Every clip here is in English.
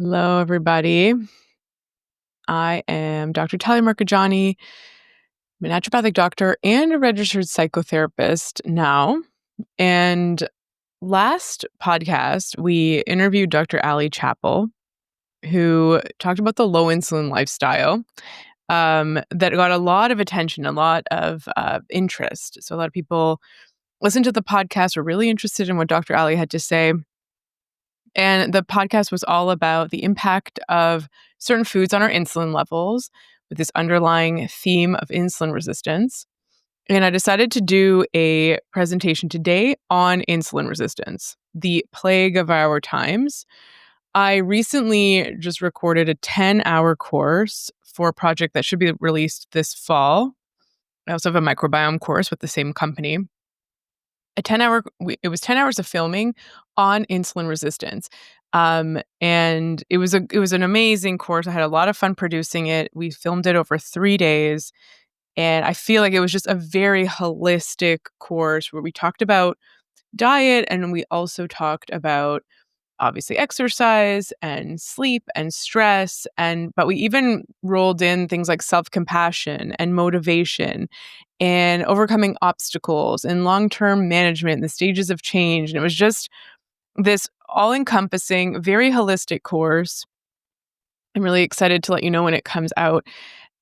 Hello, everybody. I am Dr. Talia Marcheggiani. I'm a naturopathic doctor and a registered psychotherapist now. And last podcast, we interviewed Dr. Ali Chappell, who talked about the low insulin lifestyle that got a lot of attention, a lot of interest. So a lot of people listened to the podcast, were really interested in what Dr. Ali had to say. And the podcast was all about the impact of certain foods on our insulin levels with this underlying theme of insulin resistance. And I decided to do a presentation today on insulin resistance, the plague of our times. I recently just recorded a 10-hour course for a project that should be released this fall. I also have a microbiome course with the same company. It was 10 hours of filming on insulin resistance. And it was an amazing course. I had a lot of fun producing it. We filmed it over 3 days, and I feel like it was just a very holistic course where we talked about diet, and we also talked about obviously exercise and sleep and stress, but we even rolled in things like self-compassion and motivation and overcoming obstacles and long-term management and the stages of change. And it was just this all-encompassing, very holistic course. I'm really excited to let you know when it comes out.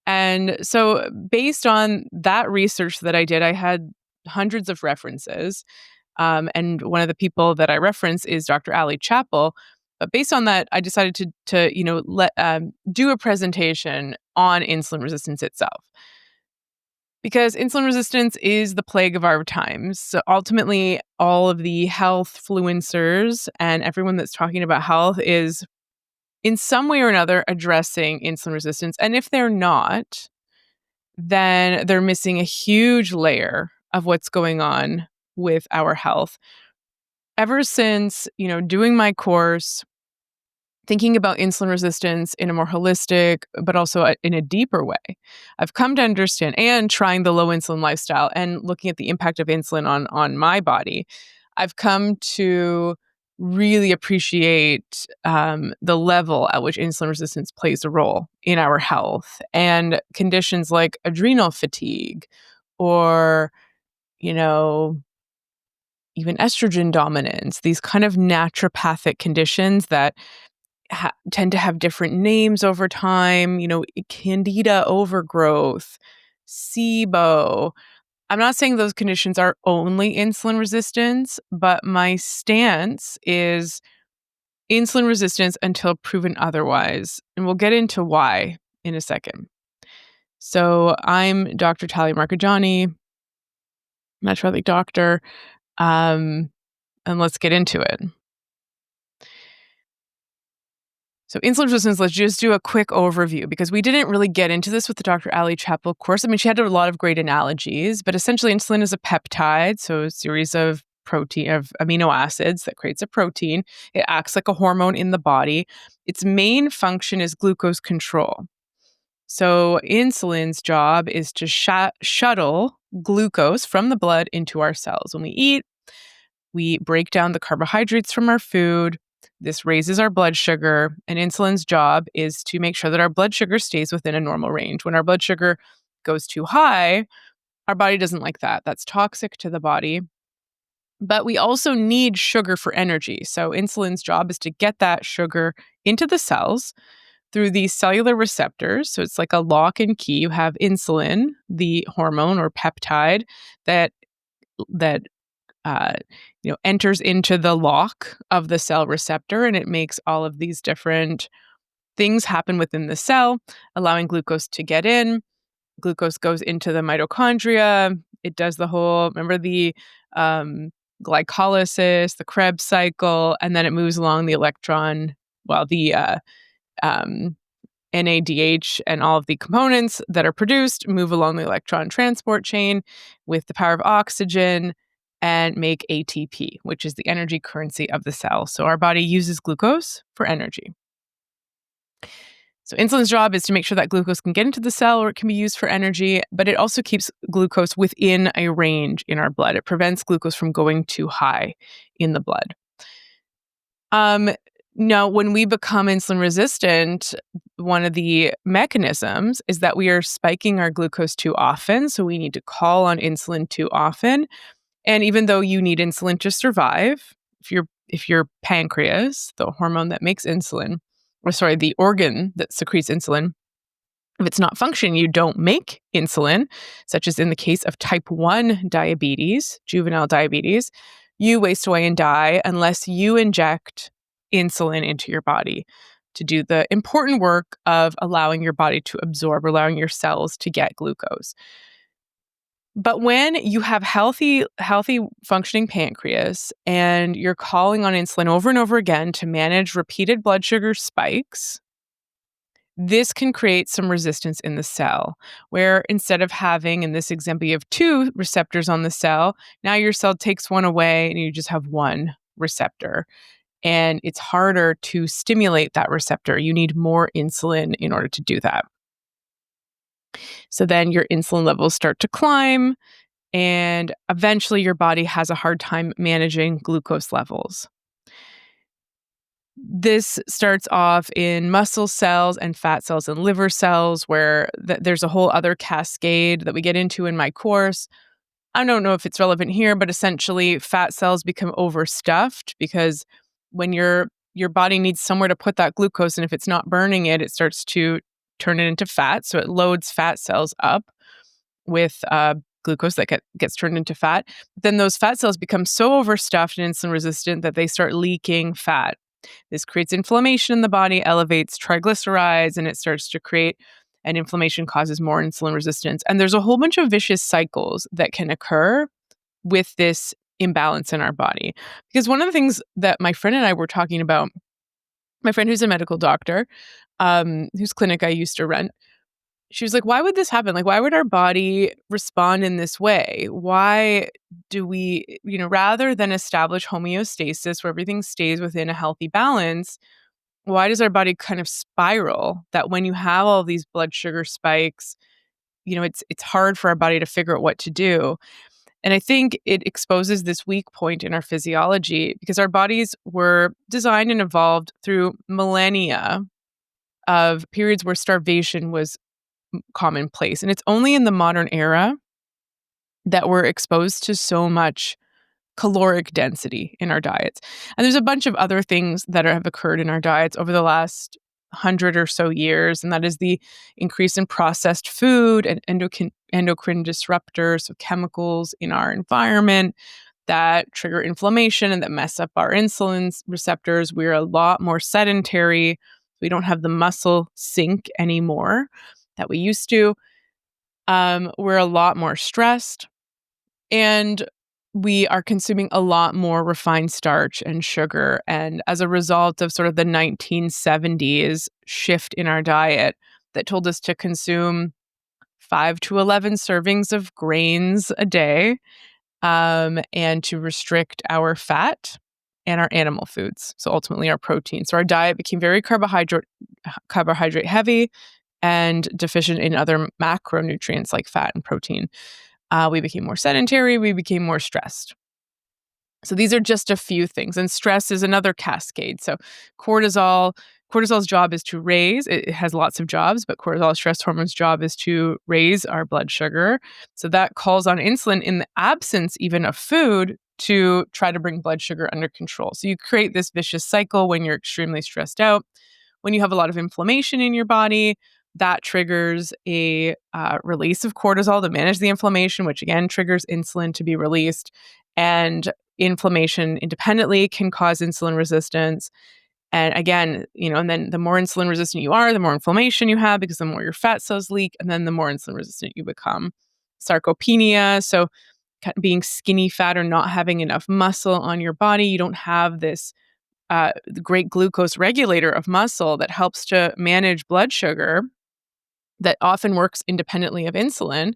And so based on that research that I did, I had hundreds of references. And one of the people that I reference is Dr. Ali Chappell. But based on that, I decided to do a presentation on insulin resistance itself. Because insulin resistance is the plague of our times. So ultimately, all of the health influencers and everyone that's talking about health is in some way or another addressing insulin resistance. And if they're not, then they're missing a huge layer of what's going on with our health. Ever since, doing my course, thinking about insulin resistance in a more holistic, but also in a deeper way, I've come to understand, and trying the low insulin lifestyle and looking at the impact of insulin on my body, I've come to really appreciate the level at which insulin resistance plays a role in our health and conditions like adrenal fatigue or, you know, even estrogen dominance, these kind of naturopathic conditions that tend to have different names over time, candida overgrowth, SIBO. I'm not saying those conditions are only insulin resistance, but my stance is insulin resistance until proven otherwise. And we'll get into why in a second. So I'm Dr. Talia Marcheggiani, naturopathic doctor, and let's get into it. So insulin resistance, let's just do a quick overview because we didn't really get into this with the Dr. Ali Chappell course. I mean, she had a lot of great analogies, but essentially insulin is a peptide, so a series of amino acids that creates a protein. It acts like a hormone in the body. Its main function is glucose control. So insulin's job is to shuttle glucose from the blood into our cells. When we eat, we break down the carbohydrates from our food. This raises our blood sugar, and insulin's job is to make sure that our blood sugar stays within a normal range. When our blood sugar goes too high, our body doesn't like that. That's toxic to the body. But we also need sugar for energy. So insulin's job is to get that sugar into the cells through these cellular receptors. So it's like a lock and key. You have insulin, the hormone or peptide that enters into the lock of the cell receptor, and it makes all of these different things happen within the cell, allowing glucose to get in. Glucose goes into the mitochondria. It does remember the glycolysis, the Krebs cycle, and then it moves along the NADH and all of the components that are produced move along the electron transport chain with the power of oxygen and make ATP, which is the energy currency of the cell. So our body uses glucose for energy. So insulin's job is to make sure that glucose can get into the cell or it can be used for energy, but it also keeps glucose within a range in our blood. It prevents glucose from going too high in the blood. Now, when we become insulin resistant, one of the mechanisms is that we are spiking our glucose too often. So we need to call on insulin too often. And even though you need insulin to survive, if your pancreas, the hormone that makes insulin, or sorry, the organ that secretes insulin, if it's not functioning, you don't make insulin, such as in the case of type 1 diabetes, juvenile diabetes, you waste away and die unless you inject insulin into your body to do the important work of allowing your body to absorb, allowing your cells to get glucose. But when you have healthy functioning pancreas and you're calling on insulin over and over again to manage repeated blood sugar spikes, this can create some resistance in the cell, where instead of having, in this example, you have two receptors on the cell, now your cell takes one away and you just have one receptor. And it's harder to stimulate that receptor. You need more insulin in order to do that. So then your insulin levels start to climb, and eventually your body has a hard time managing glucose levels. This starts off in muscle cells and fat cells and liver cells, where there's a whole other cascade that we get into in my course. I don't know if it's relevant here, but essentially fat cells become overstuffed because when your body needs somewhere to put that glucose, and if it's not burning it, it starts to turn it into fat. So it loads fat cells up with glucose that gets turned into fat. But then those fat cells become so overstuffed and insulin resistant that they start leaking fat. This creates inflammation in the body, elevates triglycerides, and it starts to create, and inflammation causes more insulin resistance. And there's a whole bunch of vicious cycles that can occur with this imbalance in our body. Because one of the things that my friend and I were talking about, my friend who's a medical doctor, whose clinic I used to rent, she was like, why would this happen? Like, why would our body respond in this way? Why do we, rather than establish homeostasis where everything stays within a healthy balance, why does our body kind of spiral that when you have all these blood sugar spikes, it's hard for our body to figure out what to do. And I think it exposes this weak point in our physiology because our bodies were designed and evolved through millennia of periods where starvation was commonplace. And it's only in the modern era that we're exposed to so much caloric density in our diets. And there's a bunch of other things that have occurred in our diets over the last 100 or so years, and that is the increase in processed food and endocrine disruptors, so chemicals in our environment that trigger inflammation and that mess up our insulin receptors. We're a lot more sedentary. We don't have the muscle sink anymore that we used to. We're a lot more stressed, and we are consuming a lot more refined starch and sugar. And as a result of sort of the 1970s shift in our diet that told us to consume 5 to 11 servings of grains a day, and to restrict our fat and our animal foods, so ultimately our protein. So our diet became very carbohydrate heavy and deficient in other macronutrients like fat and protein. We became more sedentary. We became more stressed. So these are just a few things. And stress is another cascade. So cortisol's job is to raise, it has lots of jobs, but cortisol, stress hormone's job is to raise our blood sugar. So that calls on insulin in the absence even of food to try to bring blood sugar under control. So you create this vicious cycle when you're extremely stressed out. When you have a lot of inflammation in your body, that triggers a release of cortisol to manage the inflammation, which again triggers insulin to be released. And inflammation independently can cause insulin resistance. And again, and then the more insulin resistant you are, the more inflammation you have because the more your fat cells leak, and then the more insulin resistant you become. Sarcopenia, so being skinny fat or not having enough muscle on your body, you don't have this the great glucose regulator of muscle that helps to manage blood sugar that often works independently of insulin.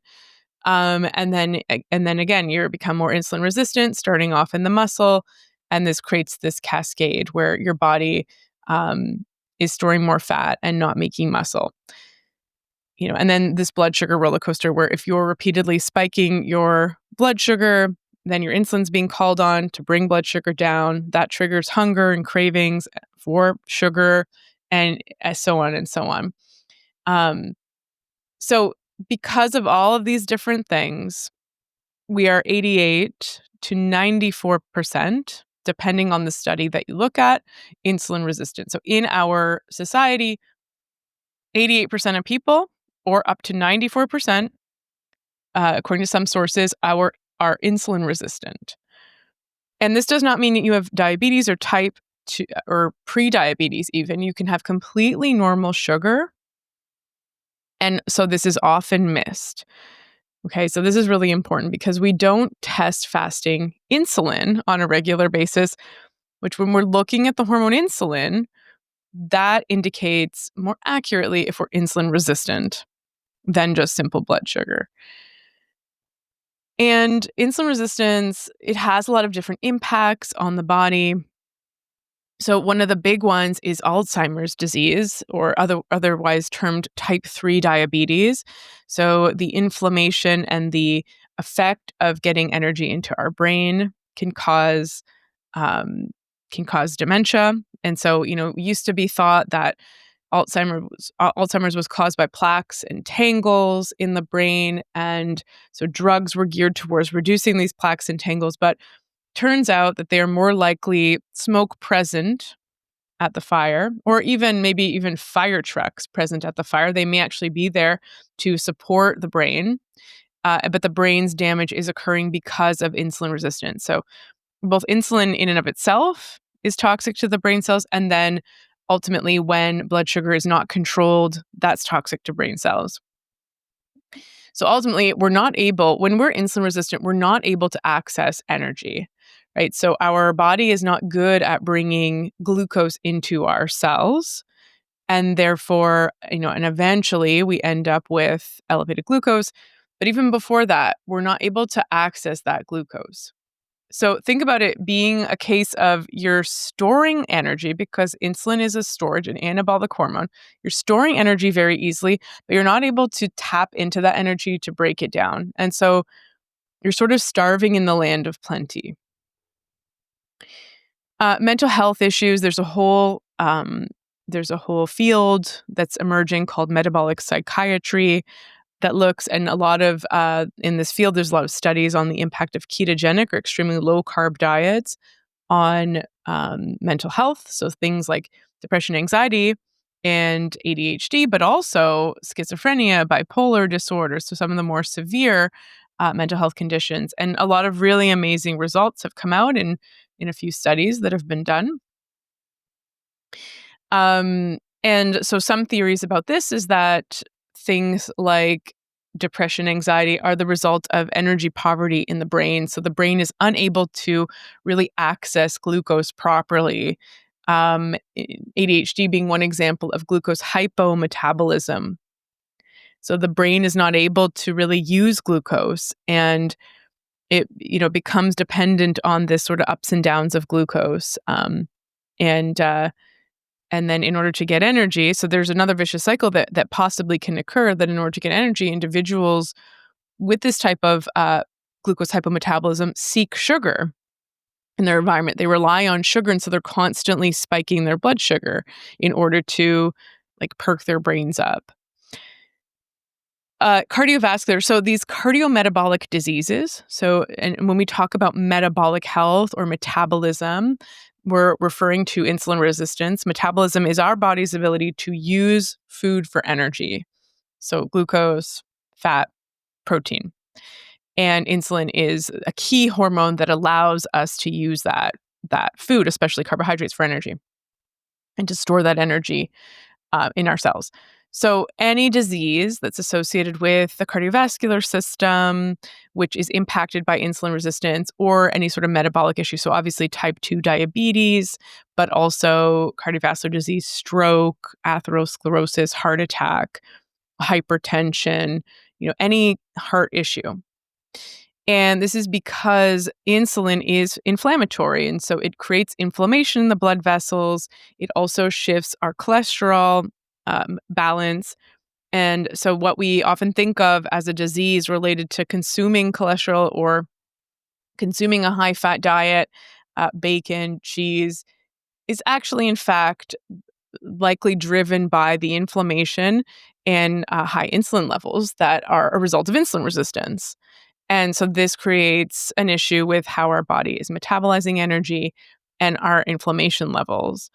And then again, you become more insulin resistant, starting off in the muscle, and this creates this cascade where your body is storing more fat and not making muscle. And then this blood sugar roller coaster where if you're repeatedly spiking your blood sugar, then your insulin's being called on to bring blood sugar down. That triggers hunger and cravings for sugar, and so on and so on. Um, so because of all of these different things, we are 88 to 94%, depending on the study that you look at, insulin resistant. So in our society, 88% of people, or up to 94%, according to some sources, are insulin resistant. And this does not mean that you have diabetes or type 2 or pre-diabetes even. You can have completely normal sugar. And so this is often missed. Okay, so this is really important because we don't test fasting insulin on a regular basis, which when we're looking at the hormone insulin, that indicates more accurately if we're insulin resistant than just simple blood sugar. And insulin resistance, it has a lot of different impacts on the body. So one of the big ones is Alzheimer's disease, or otherwise termed type 3 diabetes. So the inflammation and the effect of getting energy into our brain um, can cause dementia. And so, it used to be thought that Alzheimer's was caused by plaques and tangles in the brain, and so drugs were geared towards reducing these plaques and tangles. But turns out that they are more likely smoke present at the fire, or even fire trucks present at the fire. They may actually be there to support the brain, but the brain's damage is occurring because of insulin resistance. So both insulin in and of itself is toxic to the brain cells, and then ultimately when blood sugar is not controlled, that's toxic to brain cells. So ultimately, when we're insulin resistant, we're not able to access energy, right? So our body is not good at bringing glucose into our cells. And therefore, and eventually we end up with elevated glucose. But even before that, we're not able to access that glucose. So think about it being a case of you're storing energy, because insulin is a storage, an anabolic hormone. You're storing energy very easily, but you're not able to tap into that energy to break it down. And so you're sort of starving in the land of plenty. Mental health issues, there's a whole field that's emerging called metabolic psychiatry that looks, and a lot of in this field, there's a lot of studies on the impact of ketogenic or extremely low carb diets on mental health. So things like depression, anxiety, and ADHD, but also schizophrenia, bipolar disorder. So some of the more severe mental health conditions, and a lot of really amazing results have come out in a few studies that have been done. And so some theories about this is that things like depression, anxiety are the result of energy poverty in the brain. So the brain is unable to really access glucose properly. ADHD being one example of glucose hypometabolism. So the brain is not able to really use glucose, and it becomes dependent on this sort of ups and downs of glucose. And then in order to get energy, so there's another vicious cycle that possibly can occur, that in order to get energy, individuals with this type of glucose hypometabolism seek sugar in their environment. They rely on sugar, and so they're constantly spiking their blood sugar in order to perk their brains up. Cardiovascular, so these cardiometabolic diseases. So, and when we talk about metabolic health or metabolism, we're referring to insulin resistance. Metabolism is our body's ability to use food for energy. So glucose, fat, protein. And insulin is a key hormone that allows us to use that food, especially carbohydrates, for energy, and to store that energy in our cells. So any disease that's associated with the cardiovascular system, which is impacted by insulin resistance, or any sort of metabolic issue, so obviously type 2 diabetes, but also cardiovascular disease, stroke, atherosclerosis, heart attack, hypertension, any heart issue. And this is because insulin is inflammatory. And so it creates inflammation in the blood vessels. It also shifts our cholesterol balance. And so what we often think of as a disease related to consuming cholesterol or consuming a high fat diet, bacon, cheese, is actually, in fact, likely driven by the inflammation and high insulin levels that are a result of insulin resistance. And so this creates an issue with how our body is metabolizing energy and our inflammation levels.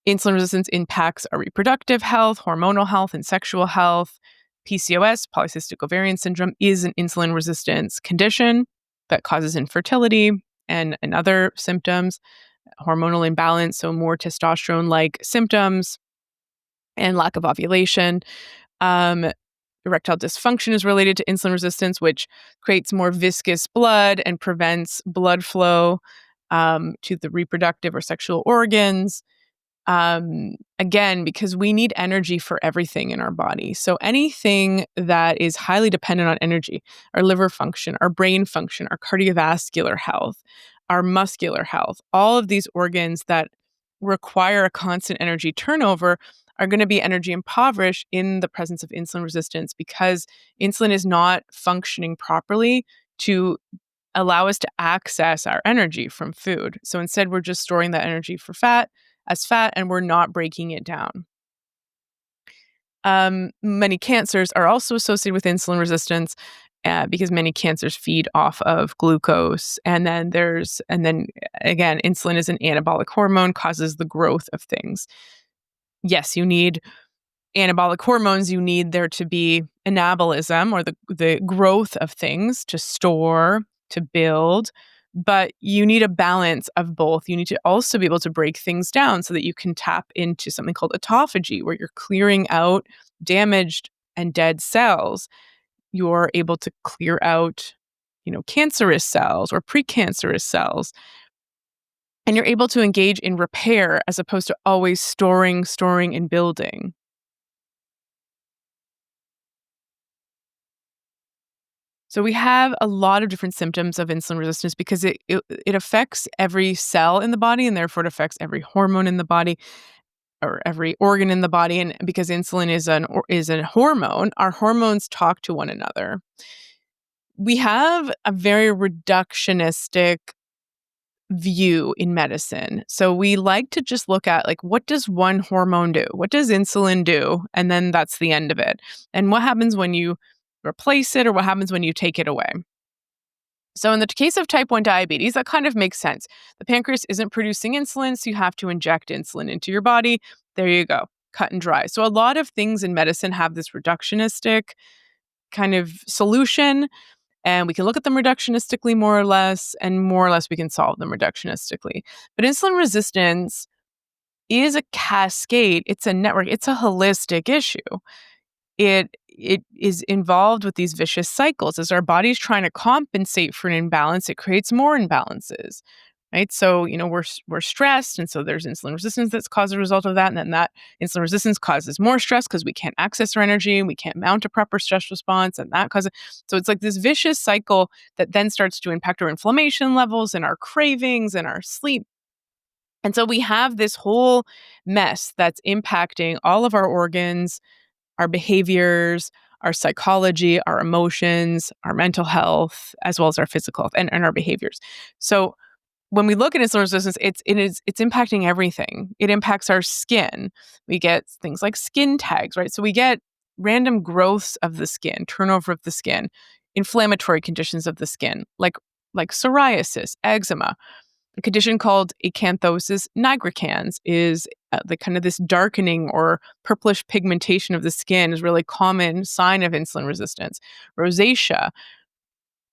Insulin resistance impacts our reproductive health, hormonal health, and sexual health. PCOS, polycystic ovarian syndrome, is an insulin resistance condition that causes infertility and other symptoms, hormonal imbalance, so more testosterone like symptoms, and lack of ovulation. Um, Erectile dysfunction is related to insulin resistance, which creates more viscous blood and prevents blood flow to the reproductive or sexual organs. Again, because we need energy for everything in our body. So anything that is highly dependent on energy, our liver function, our brain function, our cardiovascular health, our muscular health, all of these organs that require a constant energy turnover are going to be energy impoverished in the presence of insulin resistance because insulin is not functioning properly to allow us to access our energy from food. So instead, we're just storing that energy for fat as fat and we're not breaking it down. Many cancers are also associated with insulin resistance because many cancers feed off of glucose. And then again, insulin is an anabolic hormone, causes the growth of things. Yes, you need anabolic hormones, you need there to be anabolism or the growth of things to store, to build, but you need a balance of both. You need to also be able to break things down so that you can tap into something called autophagy, where you're clearing out damaged and dead cells. You're able to clear out, cancerous cells or precancerous cells. And you're able to engage in repair as opposed to always storing, and building. So we have a lot of different symptoms of insulin resistance because it affects every cell in the body and therefore it affects every hormone in the body or every organ in the body. And because insulin is a hormone, our hormones talk to one another. We have a very reductionistic view in medicine. So we like to just look at, like, what does one hormone do? What does insulin do? And then that's the end of it. And what happens when you replace it or what happens when you take it away? So in the case of type 1 diabetes, that kind of makes sense. The pancreas isn't producing insulin, so you have to inject insulin into your body. There you go. Cut and dry. So a lot of things in medicine have this reductionistic kind of solution, and we can look at them reductionistically more or less, and more or less we can solve them reductionistically. But insulin resistance is a cascade, it's a network, it's a holistic issue. It is involved with these vicious cycles. As our body's trying to compensate for an imbalance, it creates more imbalances. Right. So, we're stressed. And so there's insulin resistance that's caused as a result of that. And then that insulin resistance causes more stress because we can't access our energy and we can't mount a proper stress response. And that causes, so it's like this vicious cycle that then starts to impact our inflammation levels and our cravings and our sleep. And so we have this whole mess that's impacting all of our organs, our behaviors, our psychology, our emotions, our mental health, as well as our physical health and our behaviors. So when we look at insulin resistance, it's impacting everything. It impacts our skin. We get things like skin tags, right? So we get random growths of the skin, turnover of the skin, inflammatory conditions of the skin, like psoriasis, eczema. A condition called acanthosis nigricans is the kind of this darkening or purplish pigmentation of the skin is really common sign of insulin resistance. Rosacea.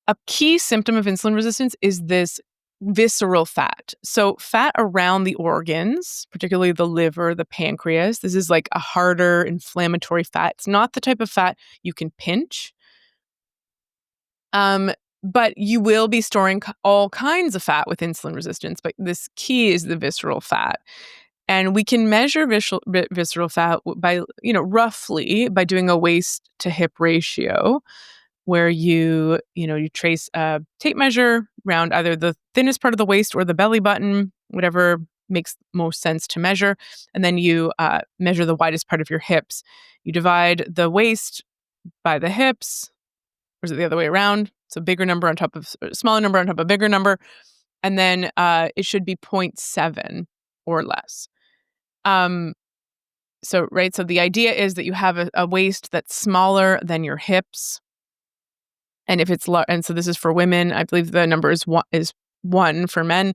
A key symptom of insulin resistance is this visceral fat. So fat around the organs, particularly the liver, the pancreas. This is like a harder inflammatory fat. It's not the type of fat you can pinch. But you will be storing all kinds of fat with insulin resistance. But this key is the visceral fat. And we can measure visceral fat by, roughly by doing a waist to hip ratio, where you trace a tape measure around either the thinnest part of the waist or the belly button, whatever makes most sense to measure. And then you measure the widest part of your hips. You divide the waist by the hips, or is it the other way around? So smaller number on top of bigger number. And then it should be 0.7 or less. Um, so the idea is that you have a waist that's smaller than your hips. And if it's and so this is for women, I believe the number is one for men.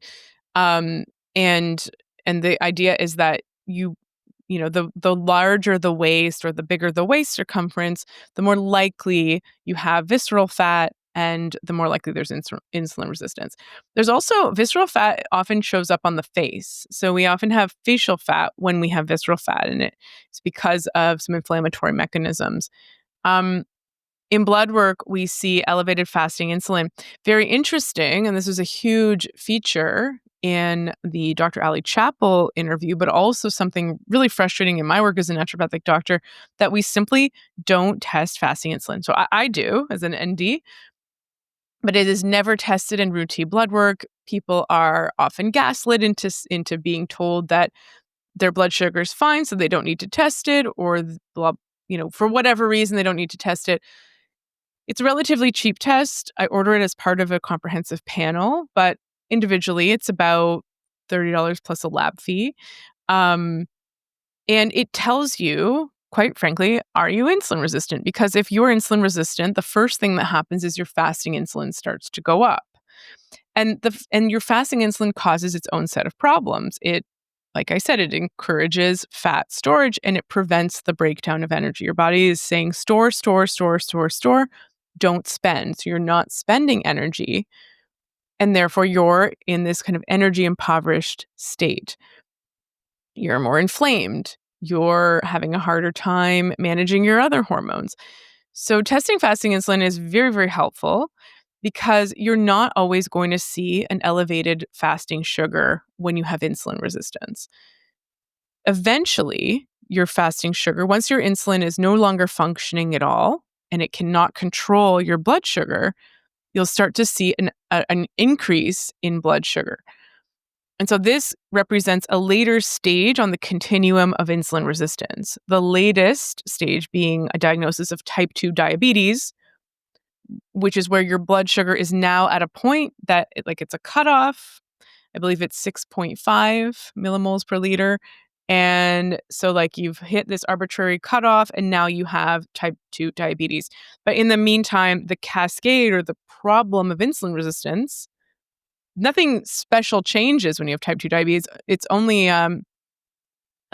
Um, and the idea is that the larger the waist or the bigger the waist circumference, the more likely you have visceral fat and the more likely there's insulin resistance. There's also visceral fat often shows up on the face. So we often have facial fat when we have visceral fat, and it's because of some inflammatory mechanisms. Um, in blood work, we see elevated fasting insulin. Very interesting, and this is a huge feature in the Dr. Ali Chappell interview, but also something really frustrating in my work as a naturopathic doctor, that we simply don't test fasting insulin. So I do as an ND, but it is never tested in routine blood work. People are often gaslit into being told that their blood sugar is fine, so they don't need to test it, or for whatever reason they don't need to test it. It's a relatively cheap test. I order it as part of a comprehensive panel, but individually it's about $30 plus a lab fee. Um, and it tells you, quite frankly, are you insulin resistant? Because if you're insulin resistant, the first thing that happens is your fasting insulin starts to go up. And your fasting insulin causes its own set of problems. Like I said, it encourages fat storage and it prevents the breakdown of energy. Your body is saying store, store, store, store, store, don't spend. So you're not spending energy. And therefore, you're in this kind of energy impoverished state. You're more inflamed. You're having a harder time managing your other hormones. So, testing fasting insulin is very, very helpful because you're not always going to see an elevated fasting sugar when you have insulin resistance. Eventually, your fasting sugar, once your insulin is no longer functioning at all and it cannot control your blood sugar, you'll start to see an increase in blood sugar. And so this represents a later stage on the continuum of insulin resistance. The latest stage being a diagnosis of type 2 diabetes, which is where your blood sugar is now at a point that it's a cutoff. I believe it's 6.5 millimoles per liter. And so you've hit this arbitrary cutoff and now you have type 2 diabetes. But in the meantime, the cascade or the problem of insulin resistance, nothing special changes when you have type 2 diabetes. It's only a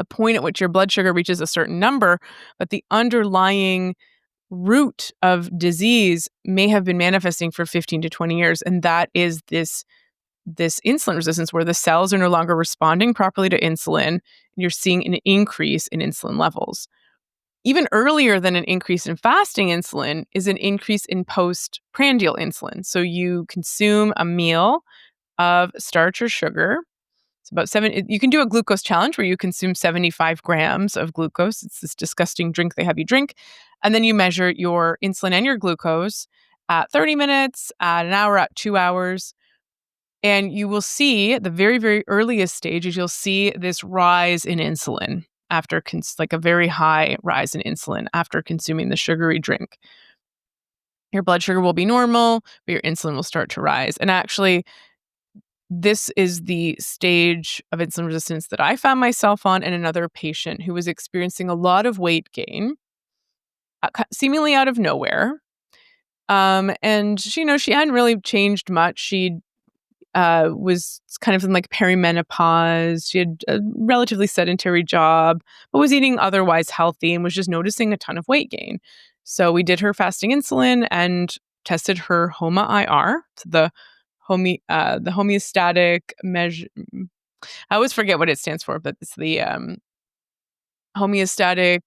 point at which your blood sugar reaches a certain number, but the underlying root of disease may have been manifesting for 15 to 20 years. And that is this insulin resistance where the cells are no longer responding properly to insulin, and you're seeing an increase in insulin levels. Even earlier than an increase in fasting insulin is an increase in postprandial insulin. So you consume a meal of starch or sugar. It's about you can do a glucose challenge where you consume 75 grams of glucose. It's this disgusting drink they have you drink. And then you measure your insulin and your glucose at 30 minutes, at an hour, at 2 hours. And you will see at the very, very earliest stages, you'll see this rise in insulin after a very high rise in insulin after consuming the sugary drink. Your blood sugar will be normal, but your insulin will start to rise. And actually, this is the stage of insulin resistance that I found myself on and another patient who was experiencing a lot of weight gain, seemingly out of nowhere. And she hadn't really changed much. She was kind of in perimenopause. She had a relatively sedentary job, but was eating otherwise healthy and was just noticing a ton of weight gain. So we did her fasting insulin and tested her HOMA-IR, so the homeostatic measure. I always forget what it stands for, but it's the homeostatic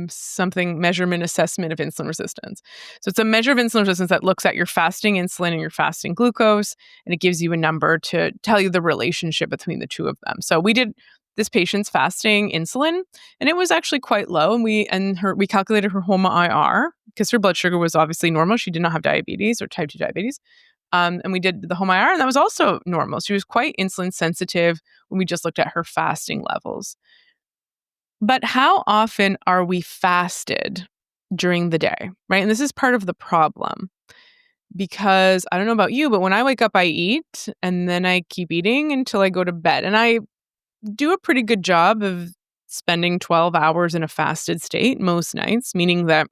something measurement assessment of insulin resistance. So it's a measure of insulin resistance that looks at your fasting insulin and your fasting glucose, and it gives you a number to tell you the relationship between the two of them. So we did this patient's fasting insulin, and it was actually quite low. And we calculated her HOMA-IR because her blood sugar was obviously normal. She did not have diabetes or type 2 diabetes. And we did the HOMA-IR, and that was also normal. She was quite insulin sensitive when we just looked at her fasting levels. But how often are we fasted during the day, right? And this is part of the problem. because I don't know about you, but when I wake up, I eat and then I keep eating until I go to bed. And I do a pretty good job of spending 12 hours in a fasted state most nights, meaning that,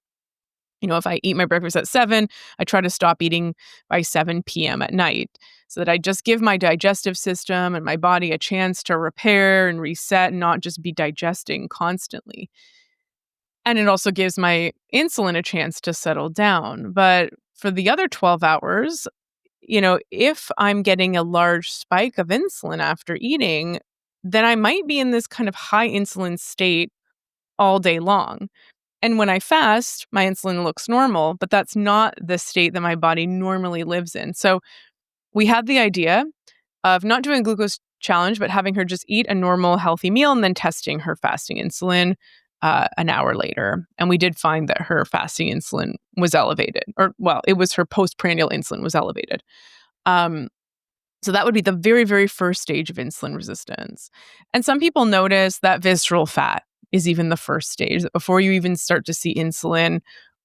if I eat my breakfast at 7, I try to stop eating by 7 p.m. at night so that I just give my digestive system and my body a chance to repair and reset and not just be digesting constantly. And it also gives my insulin a chance to settle down. But for the other 12 hours, if I'm getting a large spike of insulin after eating, then I might be in this kind of high insulin state all day long. And when I fast, my insulin looks normal, but that's not the state that my body normally lives in. So we had the idea of not doing a glucose challenge, but having her just eat a normal, healthy meal and then testing her fasting insulin an hour later. And we did find that her fasting insulin was elevated, or well, it was her postprandial insulin was elevated. Um, so that would be the very, very first stage of insulin resistance. And some people notice that visceral fat is even the first stage, that before you even start to see insulin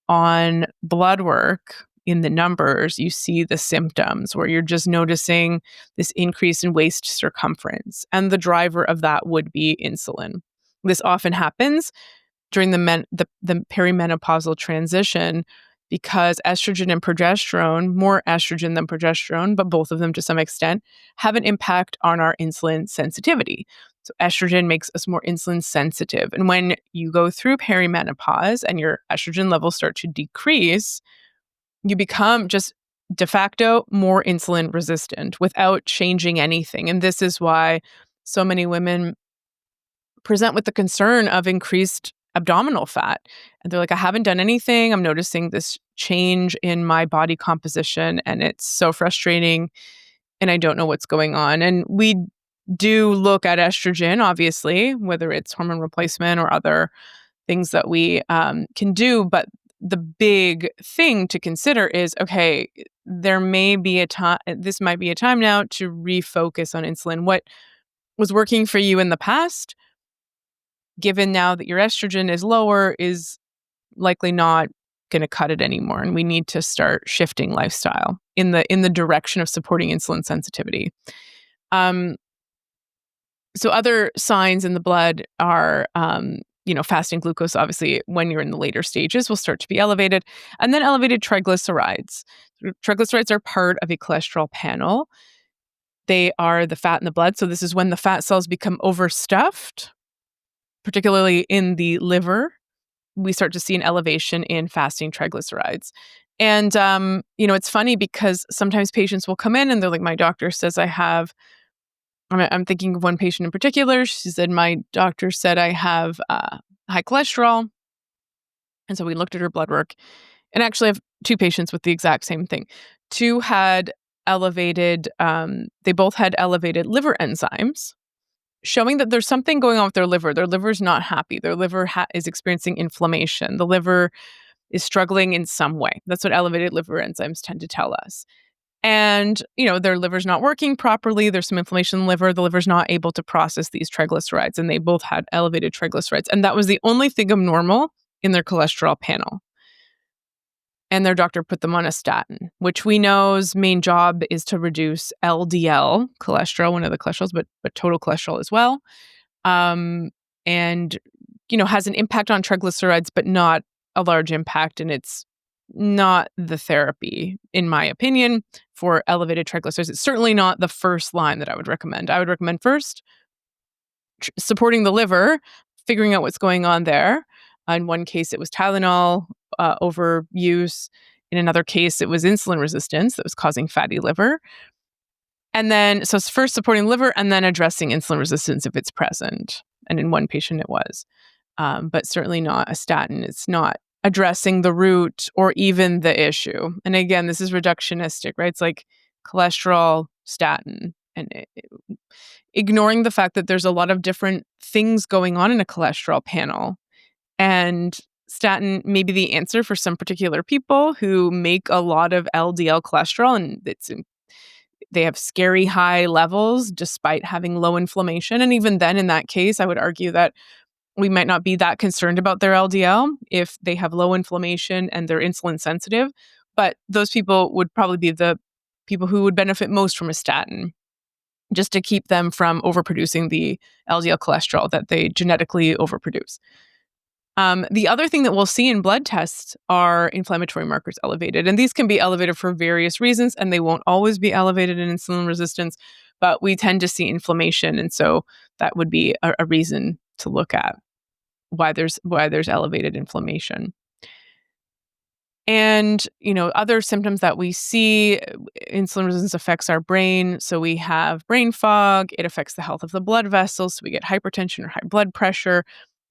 on blood work in the numbers, you see the symptoms where you're just noticing this increase in waist circumference. And the driver of that would be insulin. This often happens during the perimenopausal transition because estrogen and progesterone, more estrogen than progesterone, but both of them to some extent, have an impact on our insulin sensitivity. So estrogen makes us more insulin sensitive. And when you go through perimenopause and your estrogen levels start to decrease, you become just de facto more insulin resistant without changing anything. And this is why so many women present with the concern of increased abdominal fat. And they're like, I haven't done anything. I'm noticing this change in my body composition and it's so frustrating and I don't know what's going on. And we do look at estrogen, obviously, whether it's hormone replacement or other things that we can do. But the big thing to consider is, okay, there may be a time, this might be a time now to refocus on insulin. What was working for you in the past, given now that your estrogen is lower, is likely not going to cut it anymore. And we need to start shifting lifestyle in the direction of supporting insulin sensitivity. So other signs in the blood are, fasting glucose, obviously, when you're in the later stages, will start to be elevated. And then elevated triglycerides. Triglycerides are part of a cholesterol panel. They are the fat in the blood. So this is when the fat cells become overstuffed, particularly in the liver. We start to see an elevation in fasting triglycerides. And, it's funny because sometimes patients will come in and they're like, my doctor says I have, I'm thinking of one patient in particular. She said, my doctor said I have high cholesterol. And so we looked at her blood work and actually have two patients with the exact same thing. Two had elevated, they both had elevated liver enzymes, showing that there's something going on with their liver. Their liver's not happy. Their liver is experiencing inflammation. The liver is struggling in some way. That's what elevated liver enzymes tend to tell us. And, their liver's not working properly. There's some inflammation in the liver. The liver's not able to process these triglycerides. And they both had elevated triglycerides. And that was the only thing abnormal in their cholesterol panel. And their doctor put them on a statin, which we know's main job is to reduce LDL cholesterol, one of the cholesterols, but total cholesterol as well. And, has an impact on triglycerides, but not a large impact. And it's not the therapy, in my opinion, for elevated triglycerides. It's certainly not the first line that I would recommend. I would recommend first supporting the liver, figuring out what's going on there. In one case, it was Tylenol overuse. In another case, it was insulin resistance that was causing fatty liver. And then, so it's first supporting liver and then addressing insulin resistance if it's present. And in one patient, it was. But certainly not a statin. It's not addressing the root or even the issue. And again, this is reductionistic, right? It's like cholesterol, statin, and ignoring the fact that there's a lot of different things going on in a cholesterol panel. And statin may be the answer for some particular people who make a lot of LDL cholesterol, and they have scary high levels despite having low inflammation. And even then, in that case, I would argue that we might not be that concerned about their LDL if they have low inflammation and they're insulin sensitive. But those people would probably be the people who would benefit most from a statin, just to keep them from overproducing the LDL cholesterol that they genetically overproduce. The other thing that we'll see in blood tests are inflammatory markers elevated. And these can be elevated for various reasons, and they won't always be elevated in insulin resistance, but we tend to see inflammation. And so that would be a reason to look at why there's elevated inflammation. And, other symptoms that we see, insulin resistance affects our brain. So we have brain fog. It affects the health of the blood vessels. So we get hypertension or high blood pressure.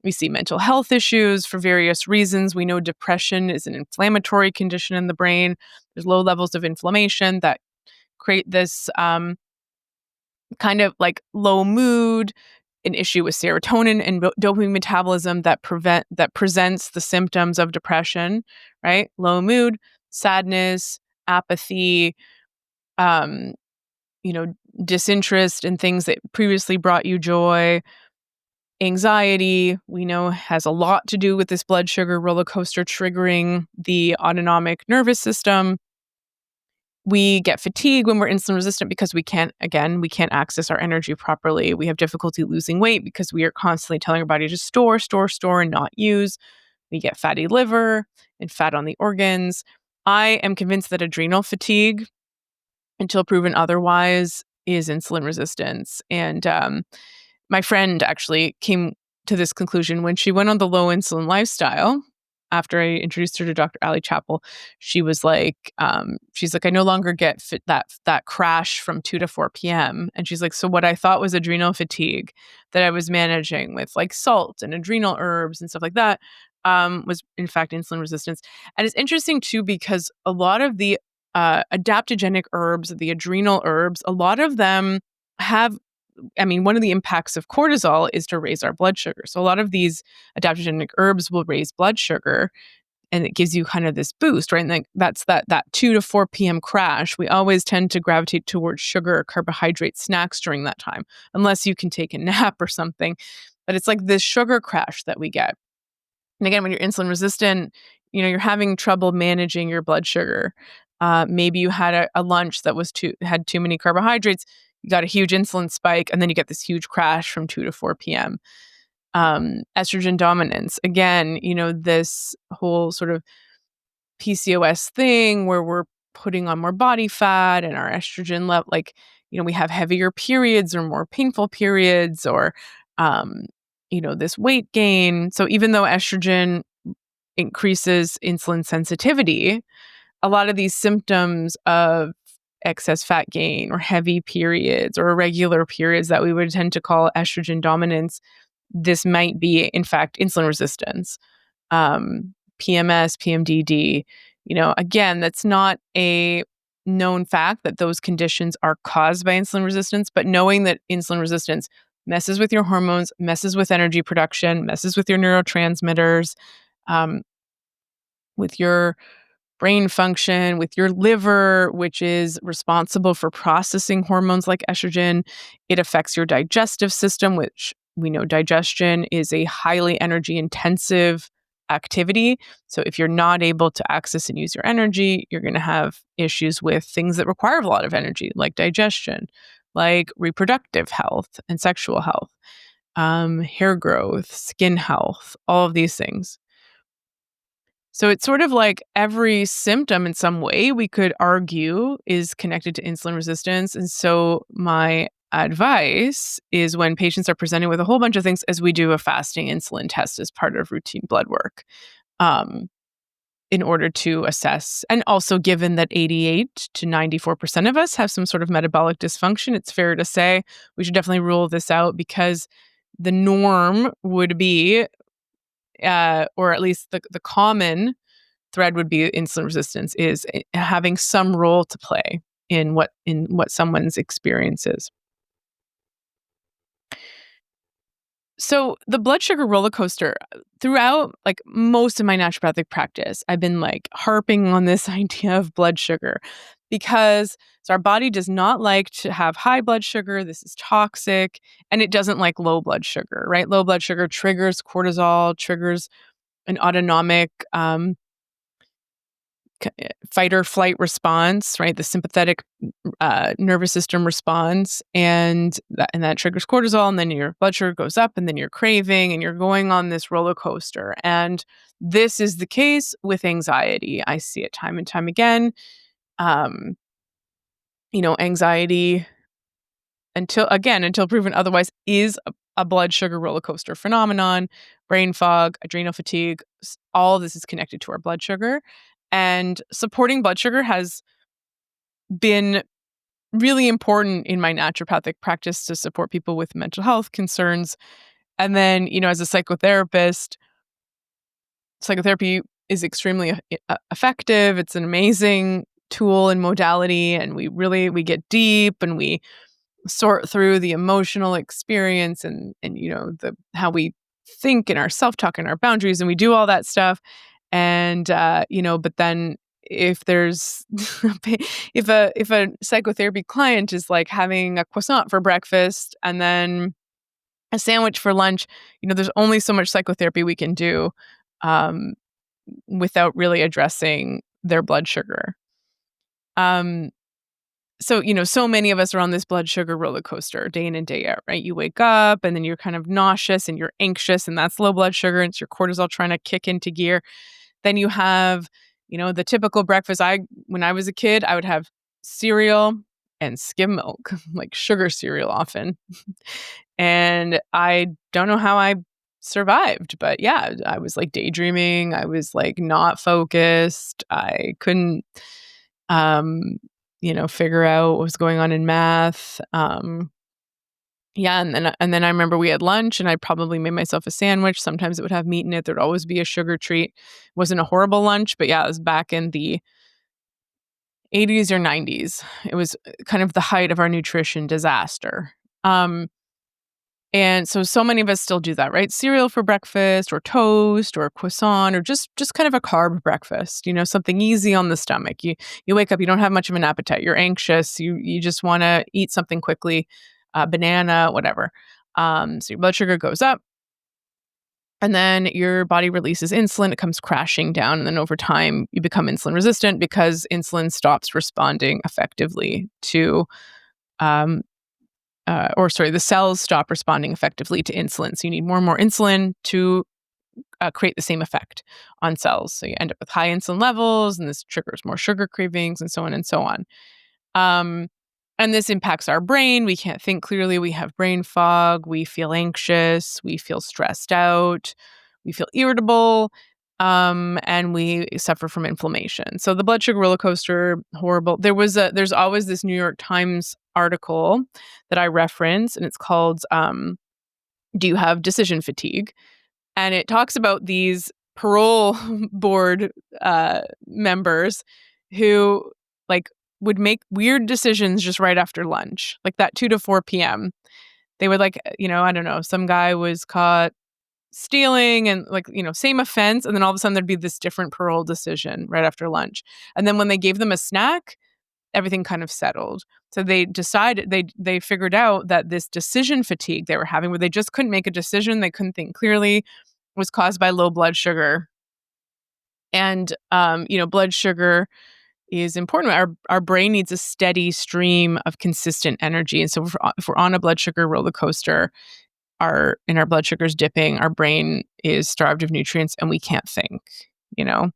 We see mental health issues for various reasons. We know depression is an inflammatory condition in the brain. There's low levels of inflammation that create this kind of like low mood, an issue with serotonin and dopamine metabolism that presents the symptoms of depression, right? Low mood, sadness, apathy, um, you know, disinterest in things that previously brought you joy. Anxiety, we know, has a lot to do with this blood sugar roller coaster triggering the autonomic nervous system. We get fatigue when we're insulin resistant because we can't access our energy properly. We have difficulty losing weight because we are constantly telling our body to store, store, store, and not use. We get fatty liver and fat on the organs. I am convinced that adrenal fatigue, until proven otherwise, is insulin resistance. And my friend actually came to this conclusion when she went on the low insulin lifestyle. After I introduced her to Dr. Ali Chappell, she's like, I no longer get that crash from 2 to 4 p.m. And she's like, so what I thought was adrenal fatigue that I was managing with like salt and adrenal herbs and stuff like that, was in fact insulin resistance. And it's interesting too, because a lot of the adaptogenic herbs, the adrenal herbs, a lot of them have, one of the impacts of cortisol is to raise our blood sugar. So a lot of these adaptogenic herbs will raise blood sugar, and it gives you kind of this boost, right? And like that's that 2 to 4 p.m. crash. We always tend to gravitate towards sugar or carbohydrate snacks during that time, unless you can take a nap or something. But it's like this sugar crash that we get. And again, when you're insulin resistant, you're having trouble managing your blood sugar. Maybe you had a lunch that had too many carbohydrates. You got a huge insulin spike, and then you get this huge crash from 2 to 4 p.m. Estrogen dominance. Again, this whole sort of PCOS thing where we're putting on more body fat and our estrogen level, we have heavier periods or more painful periods, or, this weight gain. So even though estrogen increases insulin sensitivity, a lot of these symptoms of excess fat gain or heavy periods or irregular periods that we would tend to call estrogen dominance, this might be, in fact, insulin resistance. PMS, PMDD, again, that's not a known fact that those conditions are caused by insulin resistance, but knowing that insulin resistance messes with your hormones, messes with energy production, messes with your neurotransmitters, with your brain function, with your liver, which is responsible for processing hormones like estrogen. It affects your digestive system, which we know digestion is a highly energy intensive activity. So if you're not able to access and use your energy, you're going to have issues with things that require a lot of energy, like digestion, like reproductive health and sexual health, hair growth, skin health, all of these things. So it's sort of like every symptom in some way we could argue is connected to insulin resistance. And so my advice is, when patients are presenting with a whole bunch of things, as we do a fasting insulin test as part of routine blood work, in order to assess. And also, given that 88 to 94% of us have some sort of metabolic dysfunction, it's fair to say we should definitely rule this out, because the norm would be, or at least the common thread would be, insulin resistance is having some role to play in what someone's experience is. So the blood sugar roller coaster, throughout like most of my naturopathic practice, I've been like harping on this idea of blood sugar, because our body does not like to have high blood sugar. This is toxic, and it doesn't like low blood sugar, right? Low blood sugar triggers cortisol, triggers an autonomic fight or flight response, right? The sympathetic nervous system responds, and that triggers cortisol, and then your blood sugar goes up, and then you're craving, and you're going on this roller coaster. And this is the case with anxiety. I see it time and time again. Um, Anxiety, until proven otherwise, is a blood sugar roller coaster phenomenon. Brain fog, adrenal fatigue, all of this is connected to our blood sugar. And supporting blood sugar has been really important in my naturopathic practice to support people with mental health concerns. And then, as a psychotherapist, psychotherapy is extremely effective. It's an amazing tool and modality, and we get deep, and we sort through the emotional experience, and the how we think, and our self-talk, and our boundaries, and we do all that stuff. And but then if there's if a psychotherapy client is like having a croissant for breakfast and then a sandwich for lunch, there's only so much psychotherapy we can do um, without really addressing their blood sugar. Um, so many of us are on this blood sugar roller coaster day in and day out, right? You wake up and then you're kind of nauseous and you're anxious, and that's low blood sugar, and it's your cortisol trying to kick into gear. Then you have, the typical breakfast. When I was a kid, I would have cereal and skim milk, like sugar cereal often. And I don't know how I survived, but yeah, I was like daydreaming. I was like not focused. I couldn't, figure out what was going on in math. Yeah, and then I remember we had lunch, and I probably made myself a sandwich. Sometimes it would have meat in it. There'd always be a sugar treat. It wasn't a horrible lunch, but yeah, it was back in the 80s or 90s. It was kind of the height of our nutrition disaster. And so many of us still do that, right? Cereal for breakfast, or toast, or croissant, or just kind of a carb breakfast, something easy on the stomach. You wake up, you don't have much of an appetite. You're anxious. You just want to eat something quickly, banana, whatever. So your blood sugar goes up, and then your body releases insulin. It comes crashing down, and then over time you become insulin resistant because insulin stops responding effectively to the cells stop responding effectively to insulin. So you need more and more insulin to create the same effect on cells. So you end up with high insulin levels, and this triggers more sugar cravings, and so on and so on. And this impacts our brain. We can't think clearly. We have brain fog. We feel anxious. We feel stressed out. We feel irritable. And we suffer from inflammation. So the blood sugar roller coaster, horrible. There's always this New York Times article that I reference, and it's called "Do You Have Decision Fatigue?" And it talks about these parole board members who would make weird decisions just right after lunch, like that 2 to 4 p.m. They would I don't know, some guy was caught stealing, and same offense, and then all of a sudden there'd be this different parole decision right after lunch. And then when they gave them a snack, everything kind of settled. So they decided they figured out that this decision fatigue they were having, where they just couldn't make a decision, they couldn't think clearly, was caused by low blood sugar. And blood sugar is important. Our brain needs a steady stream of consistent energy. And so if we're on a blood sugar roller coaster, our blood sugar's dipping, our brain is starved of nutrients, and we can't think, And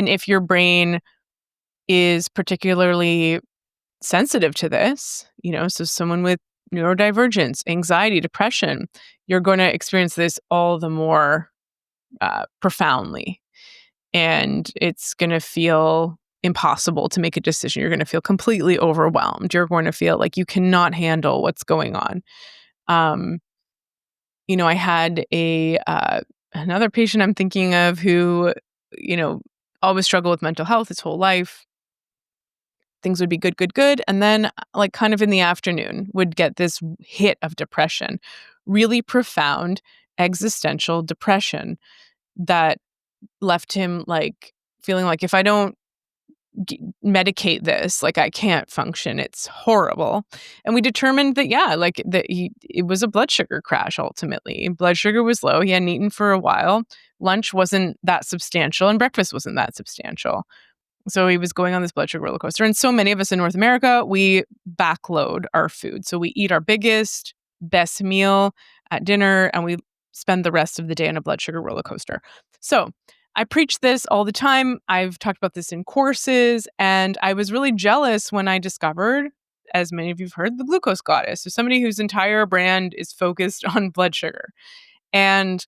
if your brain is particularly sensitive to this, so someone with neurodivergence, anxiety, depression, you're going to experience this all the more profoundly. And it's going to feel impossible to make a decision. You're going to feel completely overwhelmed. You're going to feel like you cannot handle what's going on. I had another patient I'm thinking of who, always struggled with mental health his whole life. Things would be good, good, good. And then kind of in the afternoon would get this hit of depression, really profound existential depression that left him feeling like, if I don't medicate this, I can't function. It's horrible. And we determined that, it was a blood sugar crash. Ultimately, blood sugar was low. He hadn't eaten for a while. Lunch wasn't that substantial, and breakfast wasn't that substantial. So he was going on this blood sugar roller coaster. And so many of us in North America, we backload our food. So we eat our biggest, best meal at dinner, and we spend the rest of the day on a blood sugar roller coaster. So I preach this all the time. I've talked about this in courses, and I was really jealous when I discovered, as many of you've heard, the glucose goddess. So somebody whose entire brand is focused on blood sugar. And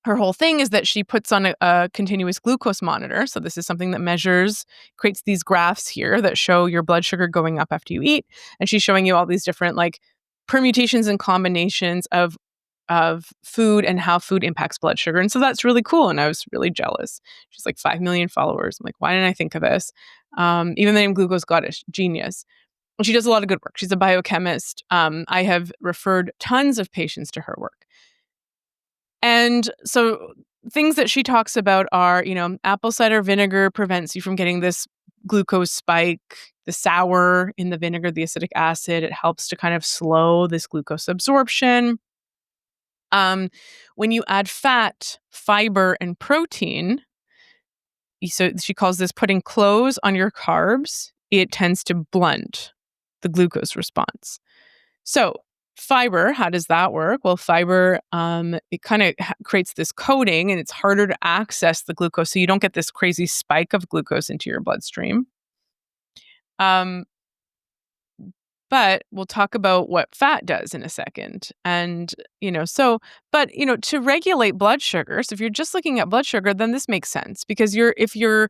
her whole thing is that she puts on a continuous glucose monitor. So this is something that measures, creates these graphs here that show your blood sugar going up after you eat. And she's showing you all these different like permutations and combinations of food and how food impacts blood sugar. And so that's really cool. And I was really jealous. She's like 5 million followers. I'm like, why didn't I think of this? Even the name Glucose Goddess, genius. And she does a lot of good work. She's a biochemist. I have referred tons of patients to her work. And so things that she talks about are, apple cider vinegar prevents you from getting this glucose spike, the sour in the vinegar, the acidic acid. It helps to kind of slow this glucose absorption. When you add fat, fiber, and protein, so she calls this putting clothes on your carbs, it tends to blunt the glucose response. So fiber, how does that work? Well, fiber, it kind of creates this coating and it's harder to access the glucose. So you don't get this crazy spike of glucose into your bloodstream. But we'll talk about what fat does in a second. And, to regulate blood sugar, so if you're just looking at blood sugar, then this makes sense because if you're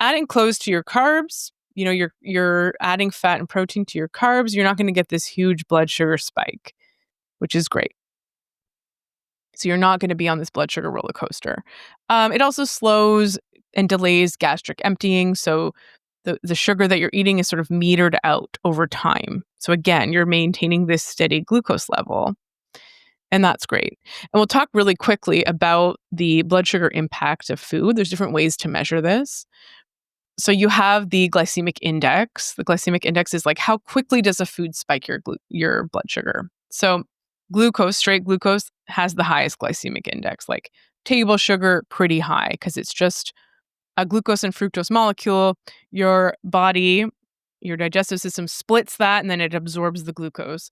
adding clothes to your carbs, you're adding fat and protein to your carbs, you're not going to get this huge blood sugar spike, which is great. So you're not going to be on this blood sugar roller coaster. It also slows and delays gastric emptying. So the sugar that you're eating is sort of metered out over time. So again, you're maintaining this steady glucose level. And that's great. And we'll talk really quickly about the blood sugar impact of food. There's different ways to measure this. So you have the glycemic index. The glycemic index is like how quickly does a food spike your blood sugar. So straight glucose has the highest glycemic index, like table sugar, pretty high because it's just a glucose and fructose molecule. Your body, your digestive system splits that and then it absorbs the glucose.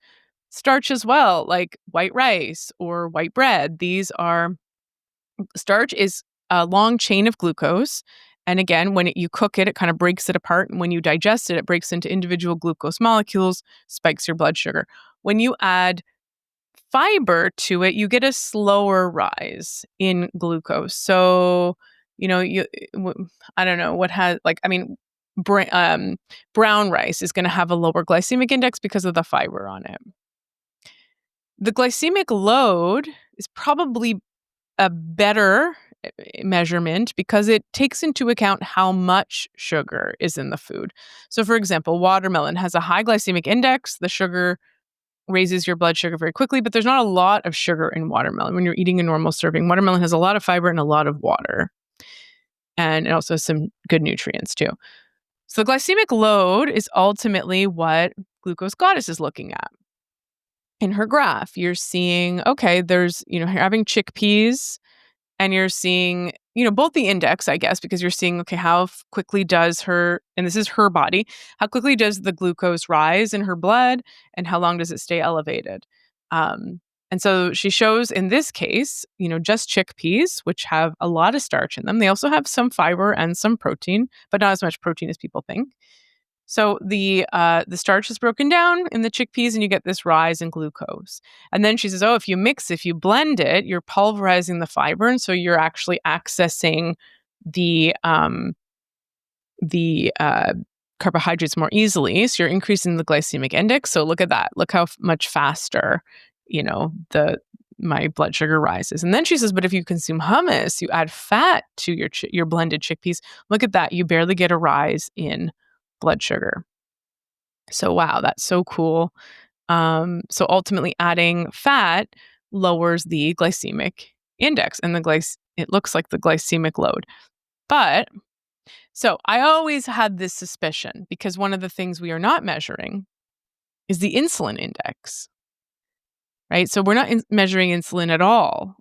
Starch as well, like white rice or white bread. Starch is a long chain of glucose. And again, when you cook it, it kind of breaks it apart. And when you digest it, it breaks into individual glucose molecules, spikes your blood sugar. When you add fiber to it, you get a slower rise in glucose. So, I don't know what has brown rice is going to have a lower glycemic index because of the fiber on it. The glycemic load is probably a better measurement because it takes into account how much sugar is in the food. So, for example, watermelon has a high glycemic index. The sugar raises your blood sugar very quickly, but there's not a lot of sugar in watermelon. When you're eating a normal serving, watermelon has a lot of fiber and a lot of water. And it also has some good nutrients too. So the glycemic load is ultimately what Glucose Goddess is looking at. In her graph, you're seeing, okay, you're having chickpeas and you're seeing, both the index, I guess, because you're seeing, okay, how quickly does and this is her body, how quickly does the glucose rise in her blood and how long does it stay elevated? And so she shows in this case, just chickpeas, which have a lot of starch in them. They also have some fiber and some protein, but not as much protein as people think. So the starch is broken down in the chickpeas and you get this rise in glucose. And then she says, if you blend it, you're pulverizing the fiber. And so you're actually accessing the carbohydrates more easily. So you're increasing the glycemic index. So look at that. Look how much faster, my blood sugar rises. And then she says, but if you consume hummus, you add fat to your blended chickpeas. Look at that. You barely get a rise in blood sugar. So wow, that's so cool. So ultimately adding fat lowers the glycemic index and it looks like the glycemic load. But so I always had this suspicion because one of the things we are not measuring is the insulin index, right? So we're not measuring insulin at all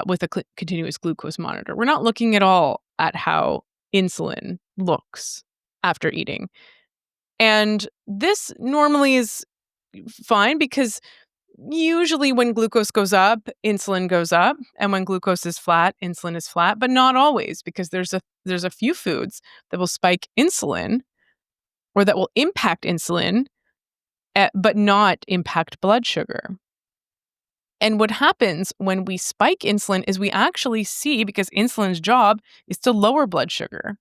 with a continuous glucose monitor. We're not looking at all at how insulin looks after eating. And this normally is fine because usually when glucose goes up, insulin goes up, and when glucose is flat, insulin is flat, but not always, because there's a few foods that will spike insulin or that will impact insulin, but not impact blood sugar. And what happens when we spike insulin is we actually see, because insulin's job is to lower blood sugar.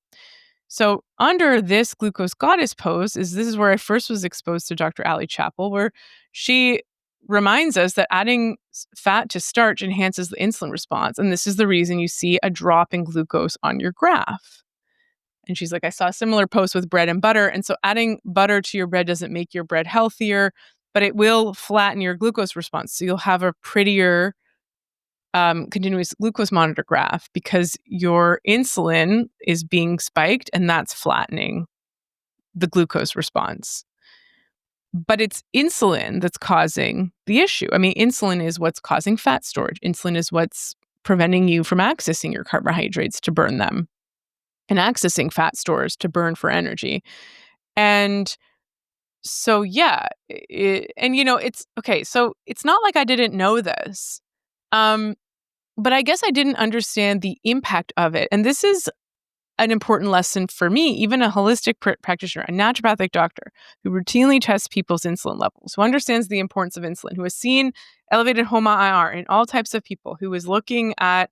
So under this glucose goddess pose this is where I first was exposed to Dr. Ali Chappell, where she reminds us that adding fat to starch enhances the insulin response. And this is the reason you see a drop in glucose on your graph. And she's like, I saw a similar post with bread and butter. And so adding butter to your bread doesn't make your bread healthier, but it will flatten your glucose response. So you'll have a prettier continuous glucose monitor graph because your insulin is being spiked and that's flattening the glucose response. But it's insulin that's causing the issue. I mean, insulin is what's causing fat storage. Insulin is what's preventing you from accessing your carbohydrates to burn them and accessing fat stores to burn for energy. And so, yeah, it's okay. So it's not like I didn't know this. But I guess I didn't understand the impact of it. And this is an important lesson for me, even a holistic practitioner, a naturopathic doctor who routinely tests people's insulin levels, who understands the importance of insulin, who has seen elevated HOMA-IR in all types of people, who is looking at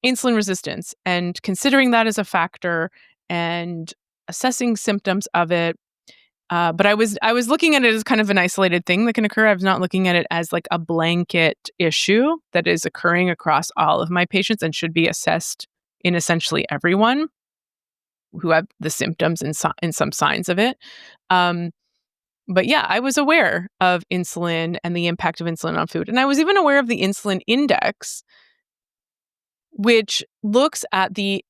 insulin resistance and considering that as a factor and assessing symptoms of it. But I was looking at it as kind of an isolated thing that can occur. I was not looking at it as like a blanket issue that is occurring across all of my patients and should be assessed in essentially everyone who have the symptoms and some signs of it. But yeah, I was aware of insulin and the impact of insulin on food. And I was even aware of the insulin index, which looks at the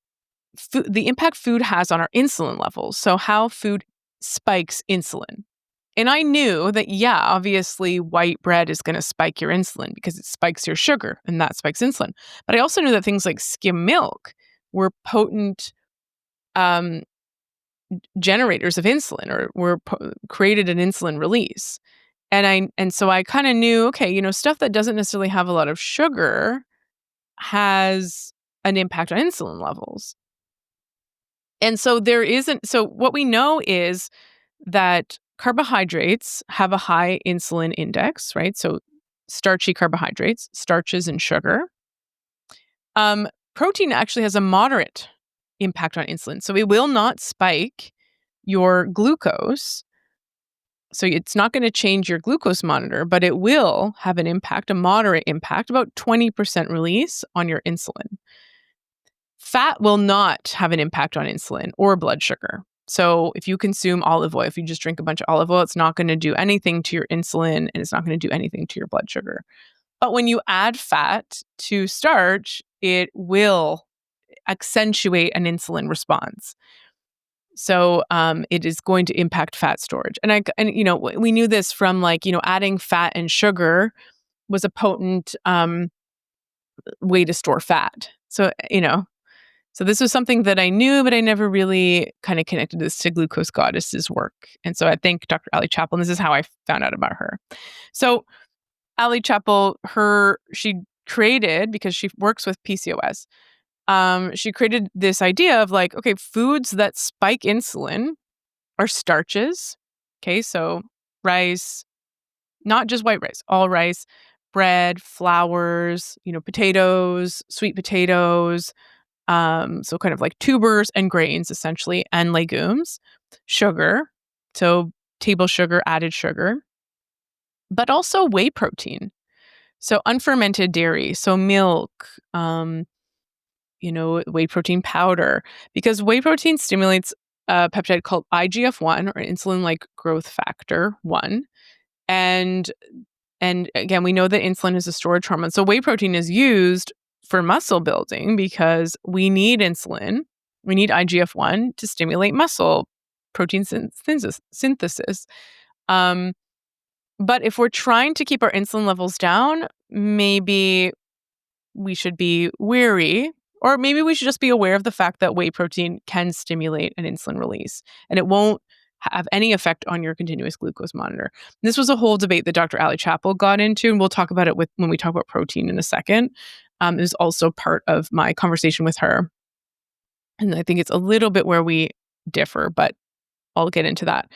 impact food has on our insulin levels. So how food spikes insulin. And I knew that, yeah, obviously white bread is going to spike your insulin because it spikes your sugar and that spikes insulin. But I also knew that things like skim milk were potent generators of insulin or created an insulin release. And so I kind of knew, okay, stuff that doesn't necessarily have a lot of sugar has an impact on insulin levels. And so so what we know is that carbohydrates have a high insulin index, right? So starchy carbohydrates, starches and sugar. Protein actually has a moderate impact on insulin. So it will not spike your glucose. So it's not going to change your glucose monitor, but it will have an impact, a moderate impact, about 20% release on your insulin. Fat will not have an impact on insulin or blood sugar. So if you consume olive oil, if you just drink a bunch of olive oil, it's not going to do anything to your insulin and it's not going to do anything to your blood sugar. But when you add fat to starch, it will accentuate an insulin response. So it is going to impact fat storage. And we knew this from adding fat and sugar was a potent way to store fat. So this was something that I knew, but I never really kind of connected this to Glucose Goddess's work. And so I thank Dr. Ali Chappell, and this is how I found out about her. So Ali Chappell, she created, because she works with PCOS, she created this idea of okay, foods that spike insulin are starches. Okay, so rice, not just white rice, all rice, bread, flours, potatoes, sweet potatoes, so kind of like tubers and grains essentially, and legumes, sugar, so table sugar, added sugar, but also whey protein. So unfermented dairy, so milk, whey protein powder, because whey protein stimulates a peptide called IGF-1 or insulin-like growth factor 1. And again, we know that insulin is a storage hormone. So whey protein is used for muscle building because we need insulin. We need IGF-1 to stimulate muscle protein synthesis. But if we're trying to keep our insulin levels down, maybe we should be wary Or maybe we should just be aware of the fact that whey protein can stimulate an insulin release and it won't have any effect on your continuous glucose monitor. This was a whole debate that Dr. Ali Chappell got into, and we'll talk about it when we talk about protein in a second. It was also part of my conversation with her. And I think it's a little bit where we differ, but I'll get into that.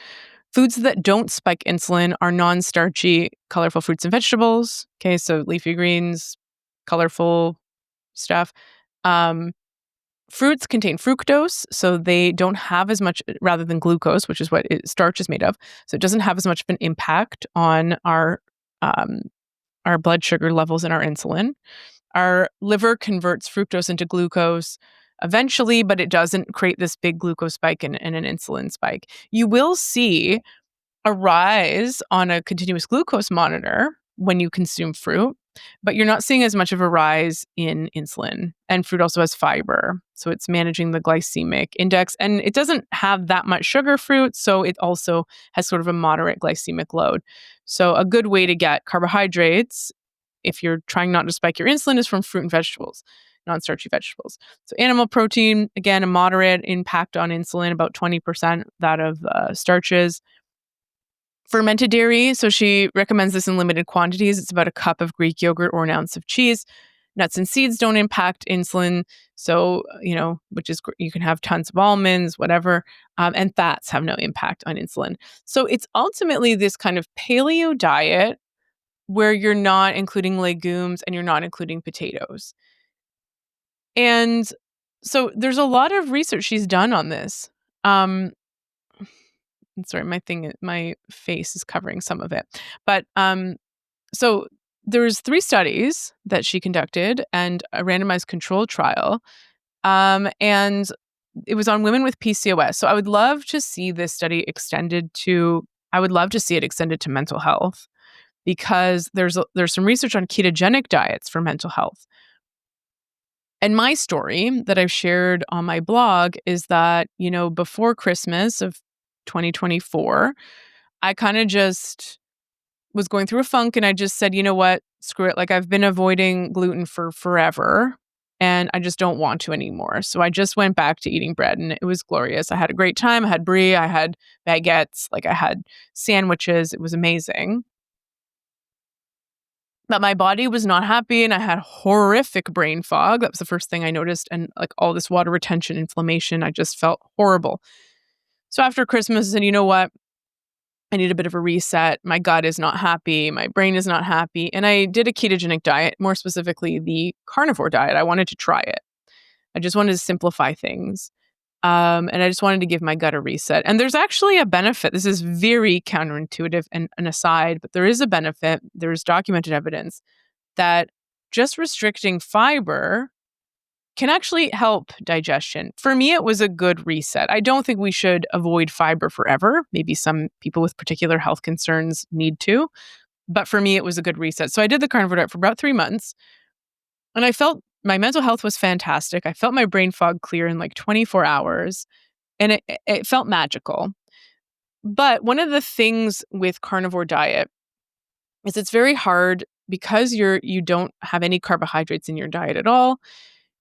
Foods that don't spike insulin are non-starchy, colorful fruits and vegetables. Okay, so leafy greens, colorful stuff. Fruits contain fructose, so they don't have as much, rather than glucose, which is what starch is made of. So it doesn't have as much of an impact on our blood sugar levels and our insulin. Our liver converts fructose into glucose eventually, but it doesn't create this big glucose spike and an insulin spike. You will see a rise on a continuous glucose monitor when you consume fruit, but you're not seeing as much of a rise in insulin. And fruit also has fiber, so it's managing the glycemic index. And it doesn't have that much sugar, fruit, so it also has sort of a moderate glycemic load. So a good way to get carbohydrates, if you're trying not to spike your insulin, is from fruit and vegetables, non-starchy vegetables. So animal protein, again, a moderate impact on insulin, about 20% that of starches. Fermented dairy, so she recommends this in limited quantities. It's about a cup of Greek yogurt or an ounce of cheese. Nuts and seeds don't impact insulin, so, which is, you can have tons of almonds, whatever, and fats have no impact on insulin. So it's ultimately this kind of paleo diet where you're not including legumes and you're not including potatoes. And so there's a lot of research she's done on this. Sorry, my face is covering some of it. But so there's 3 studies that she conducted and a randomized controlled trial. And it was on women with PCOS. So I would love to see this study extended to, I would love to see it extended to mental health, because there's some research on ketogenic diets for mental health. And my story that I've shared on my blog is that, before Christmas of 2024, I kind of just was going through a funk and I just said, you know what, screw it. Like, I've been avoiding gluten for forever and I just don't want to anymore. So I just went back to eating bread and it was glorious. I had a great time. I had brie, I had baguettes, like I had sandwiches. It was amazing. But my body was not happy and I had horrific brain fog. That was the first thing I noticed. And like all this water retention, inflammation, I just felt horrible. So after Christmas, I said, you know what? I need a bit of a reset. My gut is not happy. My brain is not happy. And I did a ketogenic diet, more specifically the carnivore diet. I wanted to try it. I just wanted to simplify things. And I just wanted to give my gut a reset. And there's actually a benefit. This is very counterintuitive and an aside, but there is a benefit. There's documented evidence that just restricting fiber can actually help digestion. For me, it was a good reset. I don't think we should avoid fiber forever. Maybe some people with particular health concerns need to. But for me, it was a good reset. So I did the carnivore diet for about 3 months. And I felt my mental health was fantastic. I felt my brain fog clear in like 24 hours. And it felt magical. But one of the things with carnivore diet is it's very hard because you don't have any carbohydrates in your diet at all.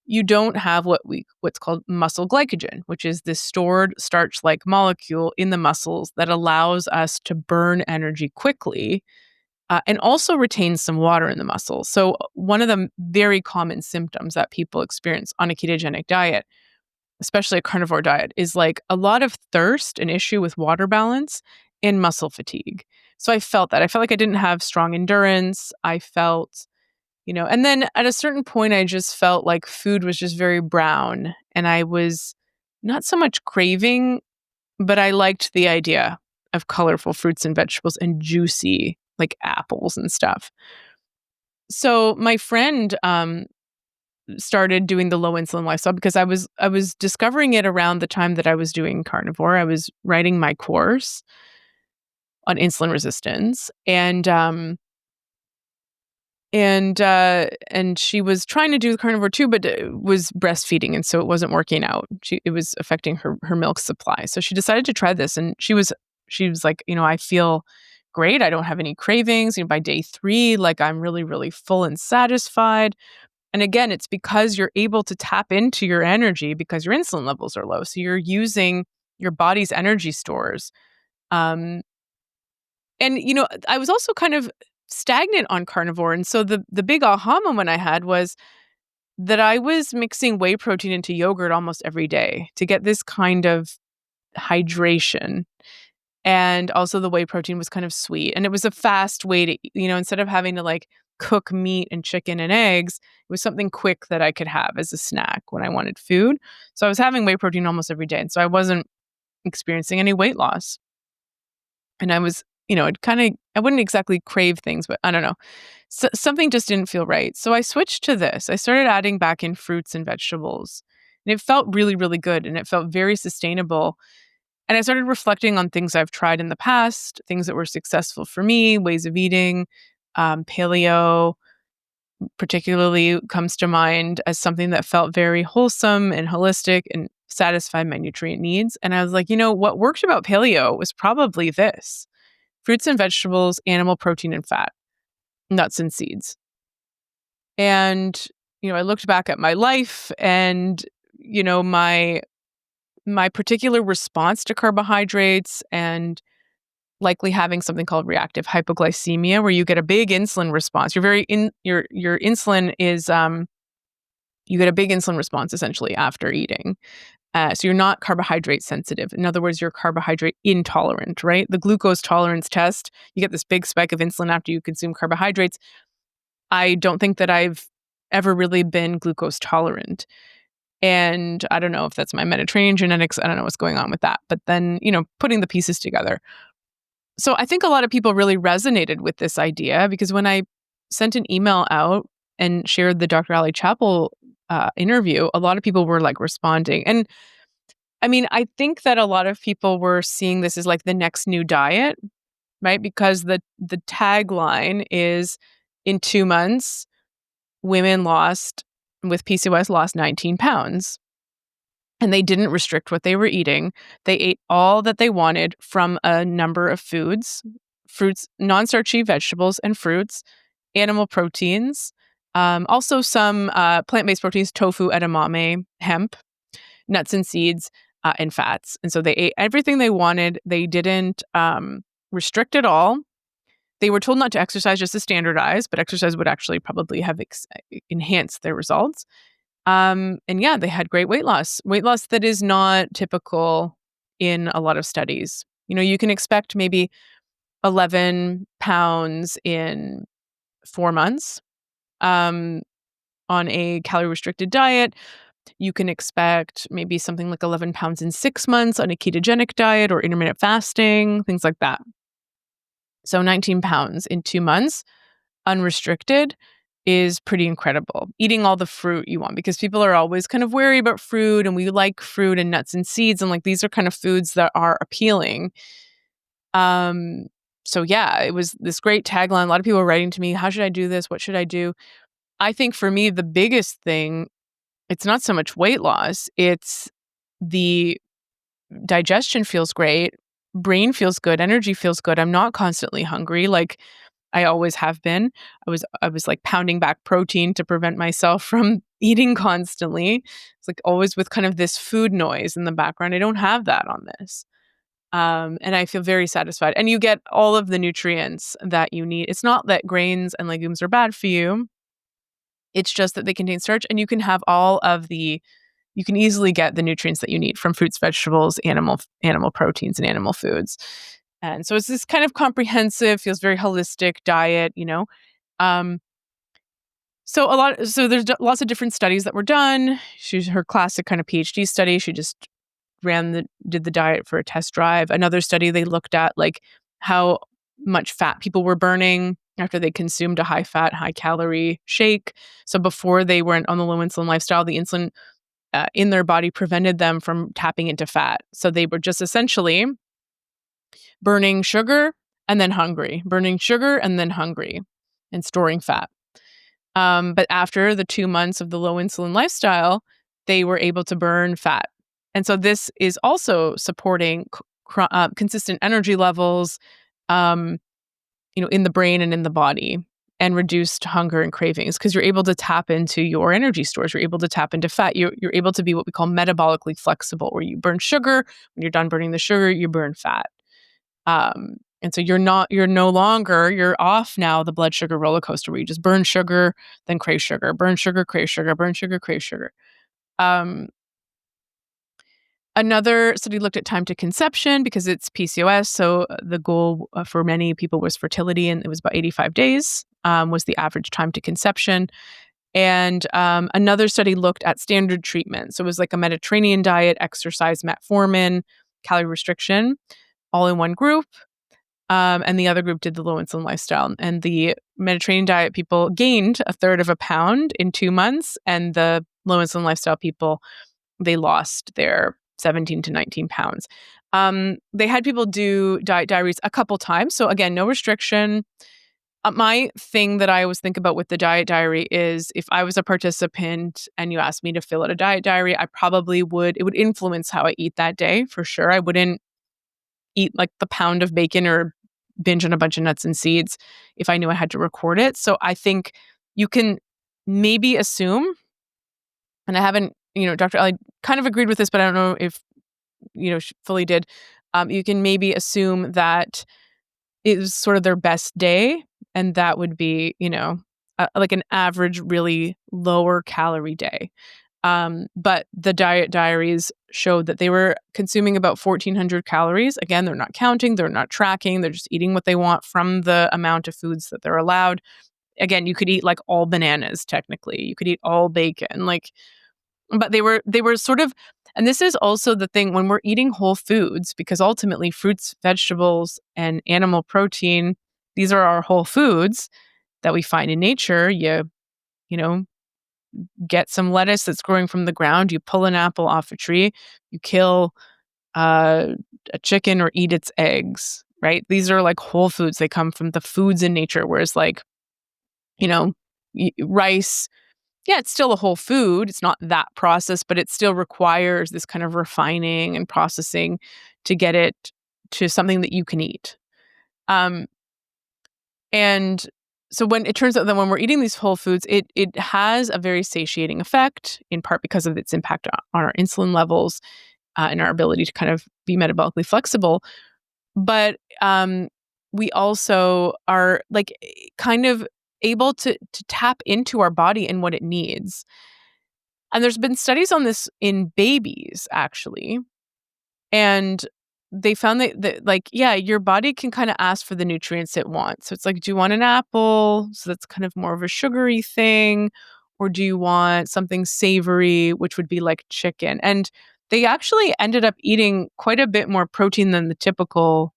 You don't have what's called muscle glycogen, which is this stored starch-like molecule in the muscles that allows us to burn energy quickly and also retain some water in the muscles. So one of the very common symptoms that people experience on a ketogenic diet, especially a carnivore diet, is like a lot of thirst, an issue with water balance, and muscle fatigue. So I felt that. I felt like I didn't have strong endurance. I felt, and then at a certain point, I just felt like food was just very brown and I was not so much craving, but I liked the idea of colorful fruits and vegetables and juicy, like apples and stuff. So my friend started doing the low insulin lifestyle because I was discovering it around the time that I was doing carnivore. I was writing my course on insulin resistance, and she was trying to do the carnivore too, but was breastfeeding, and so it wasn't working out. It was affecting her milk supply. So she decided to try this, and she was like, I feel great. I don't have any cravings. By day 3, like I'm really, really full and satisfied. And again, it's because you're able to tap into your energy because your insulin levels are low. So you're using your body's energy stores. Um, and I was also kind of stagnant on carnivore. And so the big aha moment I had was that I was mixing whey protein into yogurt almost every day to get this kind of hydration. And also the whey protein was kind of sweet. And it was a fast way to, instead of having to like cook meat and chicken and eggs, it was something quick that I could have as a snack when I wanted food. So I was having whey protein almost every day. And so I wasn't experiencing any weight loss. And I was, I wouldn't exactly crave things, but I don't know. Something just didn't feel right. So I switched to this. I started adding back in fruits and vegetables. And it felt really, really good. And it felt very sustainable. And I started reflecting on things I've tried in the past, things that were successful for me, ways of eating. Paleo particularly comes to mind as something that felt very wholesome and holistic and satisfied my nutrient needs. And I was like, what worked about paleo was probably this: fruits and vegetables, animal protein and fat, nuts and seeds. And, I looked back at my life and, my particular response to carbohydrates and likely having something called reactive hypoglycemia, where you get a big insulin response. Your insulin is you get a big insulin response essentially after eating. So you're not carbohydrate sensitive. In other words, you're carbohydrate intolerant, right? The glucose tolerance test, you get this big spike of insulin after you consume carbohydrates. I don't think that I've ever really been glucose tolerant. And I don't know if that's my Mediterranean genetics. I don't know what's going on with that. But then, putting the pieces together. So I think a lot of people really resonated with this idea because when I sent an email out and shared the Dr. Ali Chappell interview, a lot of people were like responding. And I mean, I think that a lot of people were seeing this as like the next new diet, right? Because the tagline is, in 2 months, women with PCOS lost 19 pounds. And they didn't restrict what they were eating. They ate all that they wanted from a number of foods: fruits, non-starchy vegetables and fruits, animal proteins, also some plant-based proteins: tofu, edamame, hemp, nuts and seeds, and fats. And so they ate everything they wanted. They didn't restrict at all. They were told not to exercise, just to standardize, but exercise would actually probably have enhanced their results. And yeah, they had great weight loss that is not typical in a lot of studies. You can expect maybe 11 pounds in 4 months on a calorie restricted diet. You can expect maybe something like 11 pounds in 6 months on a ketogenic diet or intermittent fasting, things like that. So 19 pounds in 2 months, unrestricted, is pretty incredible. Eating all the fruit you want, because people are always kind of wary about fruit, and we like fruit and nuts and seeds, and like these are kind of foods that are appealing. So yeah, it was this great tagline. A lot of people were writing to me, how should I do this? What should I do? I think for me, the biggest thing, it's not so much weight loss, it's the digestion feels great, brain feels good, energy feels good. I'm not constantly hungry like I always have been. I was like pounding back protein to prevent myself from eating constantly. It's like always with kind of this food noise in the background. I don't have that on this. And I feel very satisfied. And you get all of the nutrients that you need. It's not that grains and legumes are bad for you. It's just that they contain starch, and you can have you can easily get the nutrients that you need from fruits, vegetables, animal proteins, and animal foods. And so it's this kind of comprehensive, feels very holistic diet. Um, so there's lots of different studies that were done. Her classic kind of PhD study. She just did the diet for a test drive. Another study, they looked at like how much fat people were burning after they consumed a high fat, high calorie shake. So before they went on the low insulin lifestyle, the insulin in their body prevented them from tapping into fat. So they were just essentially burning sugar and then hungry, burning sugar and then hungry, and storing fat. But after the 2 months of the low insulin lifestyle, they were able to burn fat. And so this is also supporting consistent energy levels, in the brain and in the body. and reduced hunger and cravings because you're able to tap into your energy stores. You're able to tap into fat. You're able to be what we call metabolically flexible, where you burn sugar. When you're done burning the sugar, you burn fat. And so you're no longer, you're off now the blood sugar roller coaster where you just burn sugar, then crave sugar, burn sugar, crave sugar, burn sugar, crave sugar. Um, Another study looked at time to conception because it's PCOS. So the goal for many people was fertility, and it was about 85 days was the average time to conception. And another study looked at standard treatment. So it was like a Mediterranean diet, exercise, metformin, calorie restriction, all in one group. And the other group did the low insulin lifestyle. And the Mediterranean diet people gained a third of a pound in 2 months. And the low insulin lifestyle people, they lost their 17 to 19 pounds. They had people do diet diaries a couple times. So again, no restriction. My thing that I always think about with the diet diary is if I was a participant and you asked me to fill out a diet diary, I probably would, it would influence how I eat that day for sure. I wouldn't eat like the pound of bacon or binge on a bunch of nuts and seeds if I knew I had to record it. So I think you can maybe assume, and I haven't, Dr. Ellie kind of agreed with this, but I don't know if, she fully did. You can maybe assume that it was sort of their best day. And that would be, like an average, really lower calorie day. But the diet diaries showed that they were consuming about 1,400 calories. Again, they're not counting, they're not tracking, they're just eating what they want from the amount of foods that they're allowed. Again, you could eat like all bananas, technically. You could eat all bacon, but they were sort of, and this is also the thing when we're eating whole foods, because ultimately fruits, vegetables, and animal protein, these are our whole foods that we find in nature. You know, get some lettuce that's growing from the ground, you pull an apple off a tree, you kill a chicken or eat its eggs, right? These are like whole foods. They come from the foods in nature. Whereas you know, rice, yeah, it's still a whole food. It's not that processed, but it still requires this kind of refining and processing to get it to something that you can eat. Um, and so when it turns out that when we're eating these whole foods, it has a very satiating effect, in part because of its impact on our insulin levels and our ability to kind of be metabolically flexible. But we also are kind of able to tap into our body and what it needs. And there's been studies on this in babies, actually. And they found that yeah, your body can kind of ask for the nutrients it wants. So it's like, do you want an apple? So that's kind of more of a sugary thing. Or do you want something savory, which would be like chicken? And they actually ended up eating quite a bit more protein than the typical,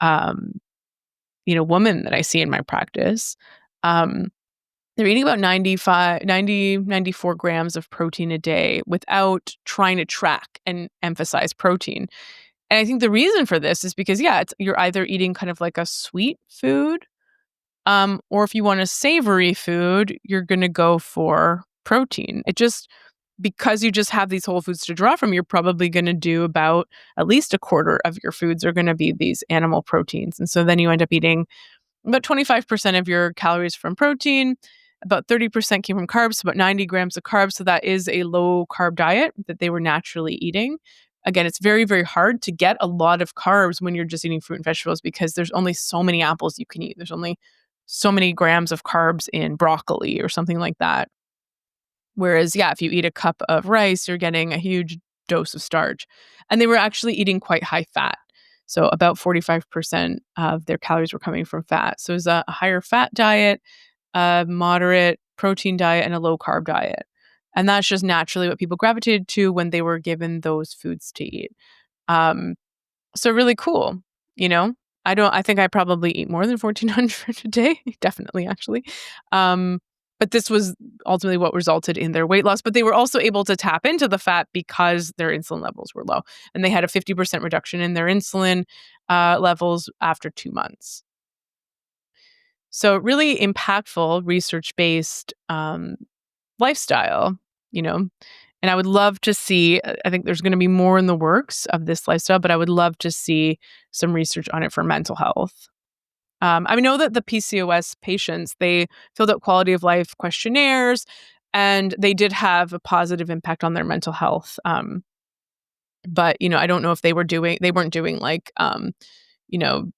woman that I see in my practice. They're eating about 94 grams of protein a day without trying to track and emphasize protein. And I think the reason for this is because, yeah, you're either eating kind of like a sweet food, or if you want a savory food, you're going to go for protein. Because you just have these whole foods to draw from, you're probably going to do about at least a quarter of your foods are going to be these animal proteins. And so then you end up eating about 25% of your calories from protein, about 30% came from carbs, about 90 grams of carbs. So that is a low carb diet that they were naturally eating. Again, it's very, very hard to get a lot of carbs when you're just eating fruit and vegetables because there's only so many apples you can eat. There's only so many grams of carbs in broccoli or something like that. Whereas, yeah, if you eat a cup of rice, you're getting a huge dose of starch. And they were actually eating quite high fat. So about 45% of their calories were coming from fat. So it was a higher fat diet, a moderate protein diet, and a low carb diet. And that's just naturally what people gravitated to when they were given those foods to eat. So really cool, you know? I think I probably eat more than 1,400 a day, definitely actually. But this was ultimately what resulted in their weight loss. But they were also able to tap into the fat because their insulin levels were low. And they had a 50% reduction in their insulin levels after 2 months. So really impactful research-based lifestyle, you know. And I would love to see, I think there's going to be more in the works of this lifestyle, but I would love to see some research on it for mental health. I know that the PCOS patients, they filled out quality of life questionnaires, and they did have a positive impact on their mental health. But I don't know if they weren't doing like, you know,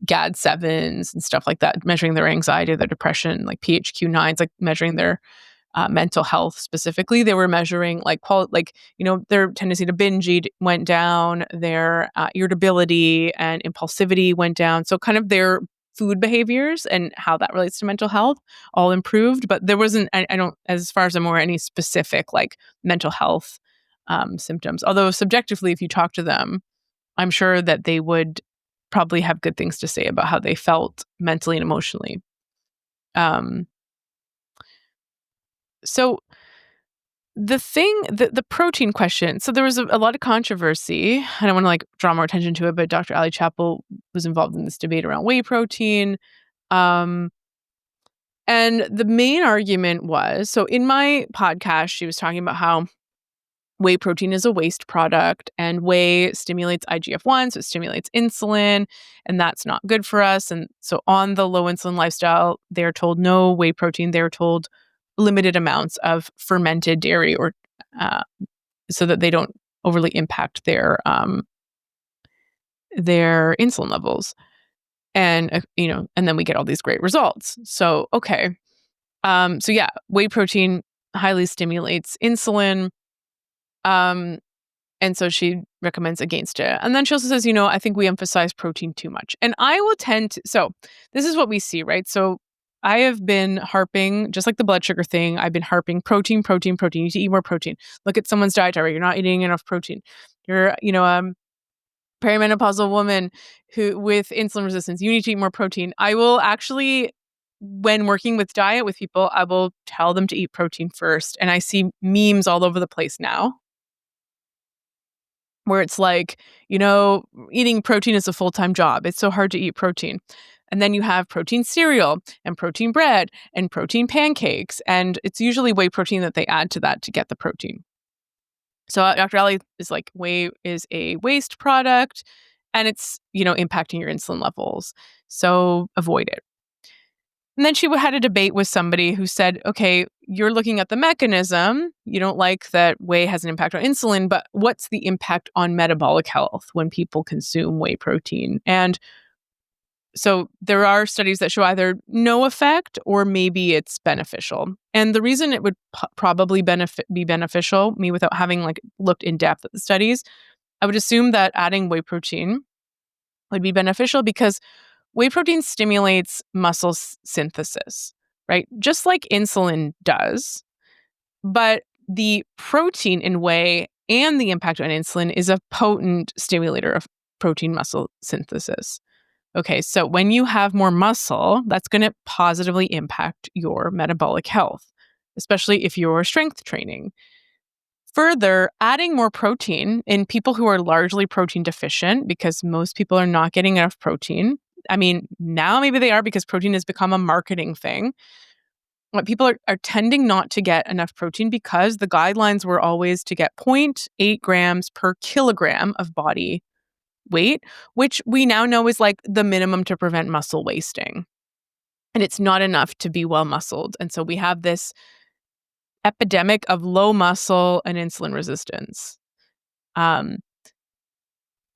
GAD-7s and stuff like that, measuring their anxiety, their depression, like PHQ-9s, like measuring their mental health specifically. They were measuring their tendency to binge eat went down, their irritability and impulsivity went down. So kind of their food behaviors and how that relates to mental health all improved. But there wasn't, I don't, as far as I'm aware, any specific like mental health symptoms. Although subjectively, if you talk to them, I'm sure that they would probably have good things to say about how they felt mentally and emotionally. Um, so the protein question. So there was a lot of controversy. I don't want to like draw more attention to it, but Dr. Ali Chappell was involved in this debate around whey protein. Um, and the main argument was, so in my podcast, she was talking about how whey protein is a waste product and whey stimulates IGF-1, so it stimulates insulin, and that's not good for us. And so on the low insulin lifestyle, they're told no whey protein. They're told limited amounts of fermented dairy or so that they don't overly impact their insulin levels. And and then we get all these great results. So okay. So yeah, whey protein highly stimulates insulin. Um, And so she recommends against it. And then she also says, I think we emphasize protein too much. And I will tend to, so this is what we see, right? So I have been harping, just like the blood sugar thing, I've been harping protein, protein, protein. You need to eat more protein. Look at someone's dietary. You're not eating enough protein. You're, perimenopausal woman who with insulin resistance, you need to eat more protein. I will actually, when working with diet with people, I will tell them to eat protein first. And I see memes all over the place now where it's like, eating protein is a full-time job. It's so hard to eat protein. And then you have protein cereal and protein bread and protein pancakes. And it's usually whey protein that they add to that to get the protein. So Dr. Ali is like, whey is a waste product and it's, impacting your insulin levels. So avoid it. And then she had a debate with somebody who said, okay, you're looking at the mechanism. You don't like that whey has an impact on insulin, but what's the impact on metabolic health when people consume whey protein? And so there are studies that show either no effect or maybe it's beneficial. And the reason it would probably be beneficial, me without having like looked in depth at the studies, I would assume that adding whey protein would be beneficial because whey protein stimulates muscle synthesis, right? Just like insulin does. But the protein in whey and the impact on insulin is a potent stimulator of protein muscle synthesis. Okay, so when you have more muscle, that's going to positively impact your metabolic health, especially if you're strength training. Further, adding more protein in people who are largely protein deficient, because most people are not getting enough protein. I mean, now maybe they are because protein has become a marketing thing. But people are tending not to get enough protein because the guidelines were always to get 0.8 grams per kilogram of body weight, which we now know is like the minimum to prevent muscle wasting. And it's not enough to be well muscled. And so we have this epidemic of low muscle and insulin resistance.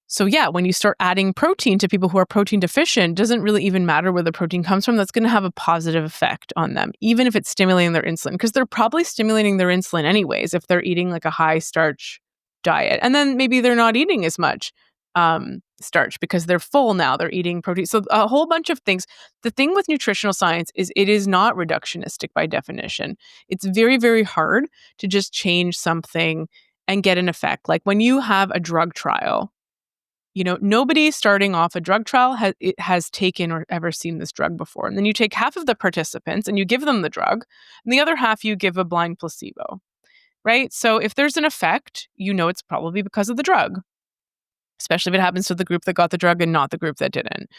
So yeah, when you start adding protein to people who are protein deficient, doesn't really even matter where the protein comes from. That's going to have a positive effect on them, even if it's stimulating their insulin, because they're probably stimulating their insulin anyways if they're eating like a high starch diet. And then maybe they're not eating as much starch because they're full now. They're eating protein. So a whole bunch of things. The thing with nutritional science is it is not reductionistic by definition. It's very, very hard to just change something and get an effect. Like when you have a drug trial, nobody starting off a drug trial has taken or ever seen this drug before. And then you take half of the participants and you give them the drug, and the other half you give a blind placebo, right? So if there's an effect, it's probably because of the drug, especially if it happens to the group that got the drug and not the group that didn't.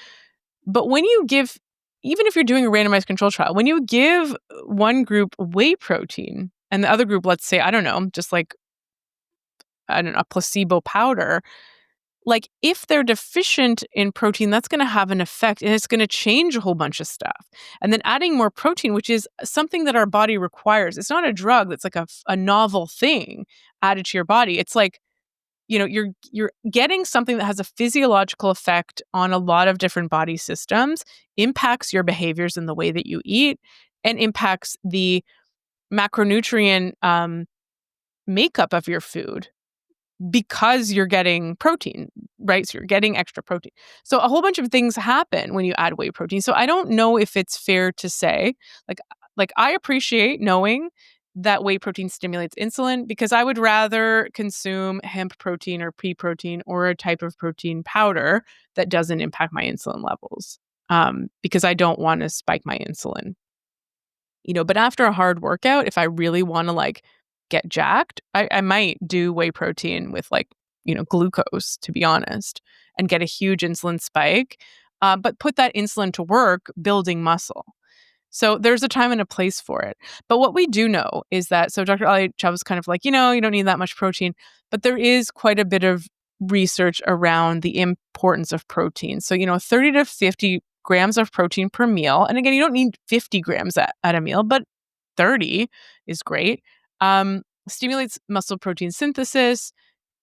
But when you give, even if you're doing a randomized control trial, when you give one group whey protein and the other group, let's say, I don't know, just like, a placebo powder, like if they're deficient in protein, that's going to have an effect and it's going to change a whole bunch of stuff. And then adding more protein, which is something that our body requires. It's not a drug that's like a novel thing added to your body. It's like, you're getting something that has a physiological effect on a lot of different body systems, impacts your behaviors in the way that you eat, and impacts the macronutrient makeup of your food because you're getting protein, right? So you're getting extra protein. So a whole bunch of things happen when you add whey protein. So I don't know if it's fair to say, like, I appreciate knowing that whey protein stimulates insulin because I would rather consume hemp protein or pea protein or a type of protein powder that doesn't impact my insulin levels, because I don't want to spike my insulin. But after a hard workout, if I really want to like get jacked, I might do whey protein with like, glucose, to be honest, and get a huge insulin spike, but put that insulin to work building muscle. So there's a time and a place for it. But what we do know is that, so Dr. Ali Chab was kind of like, you don't need that much protein, but there is quite a bit of research around the importance of protein. So, 30 to 50 grams of protein per meal. And again, you don't need 50 grams at a meal, but 30 is great. Stimulates muscle protein synthesis,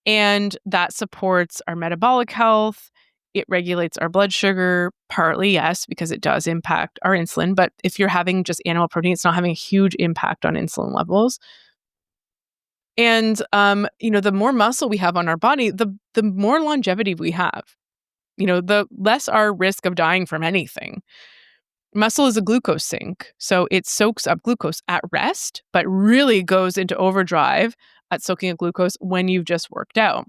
and that supports our metabolic health. It regulates our blood sugar, partly, yes, because it does impact our insulin. But if you're having just animal protein, it's not having a huge impact on insulin levels. And, the more muscle we have on our body, the more longevity we have. The less our risk of dying from anything. Muscle is a glucose sink, so it soaks up glucose at rest, but really goes into overdrive at soaking up glucose when you've just worked out.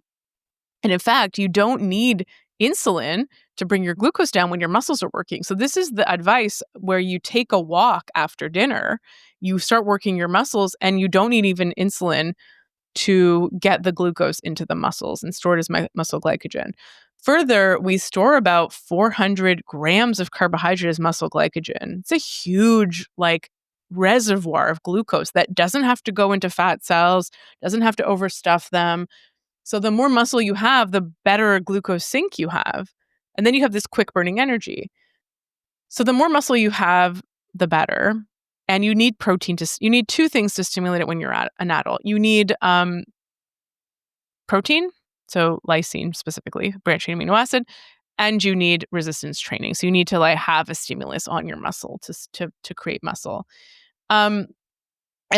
And in fact, you don't need insulin to bring your glucose down when your muscles are working. So this is the advice where you take a walk after dinner, you start working your muscles, and you don't need even insulin to get the glucose into the muscles and store it as muscle glycogen. Further, we store about 400 grams of carbohydrate as muscle glycogen. It's a huge, reservoir of glucose that doesn't have to go into fat cells, doesn't have to overstuff them. So the more muscle you have, the better glucose sink you have. And then you have this quick burning energy. So the more muscle you have, the better. And you need protein you need two things to stimulate it when you're an adult. You need protein, so lysine specifically, branched chain amino acid, and you need resistance training. So you need to have a stimulus on your muscle to create muscle. And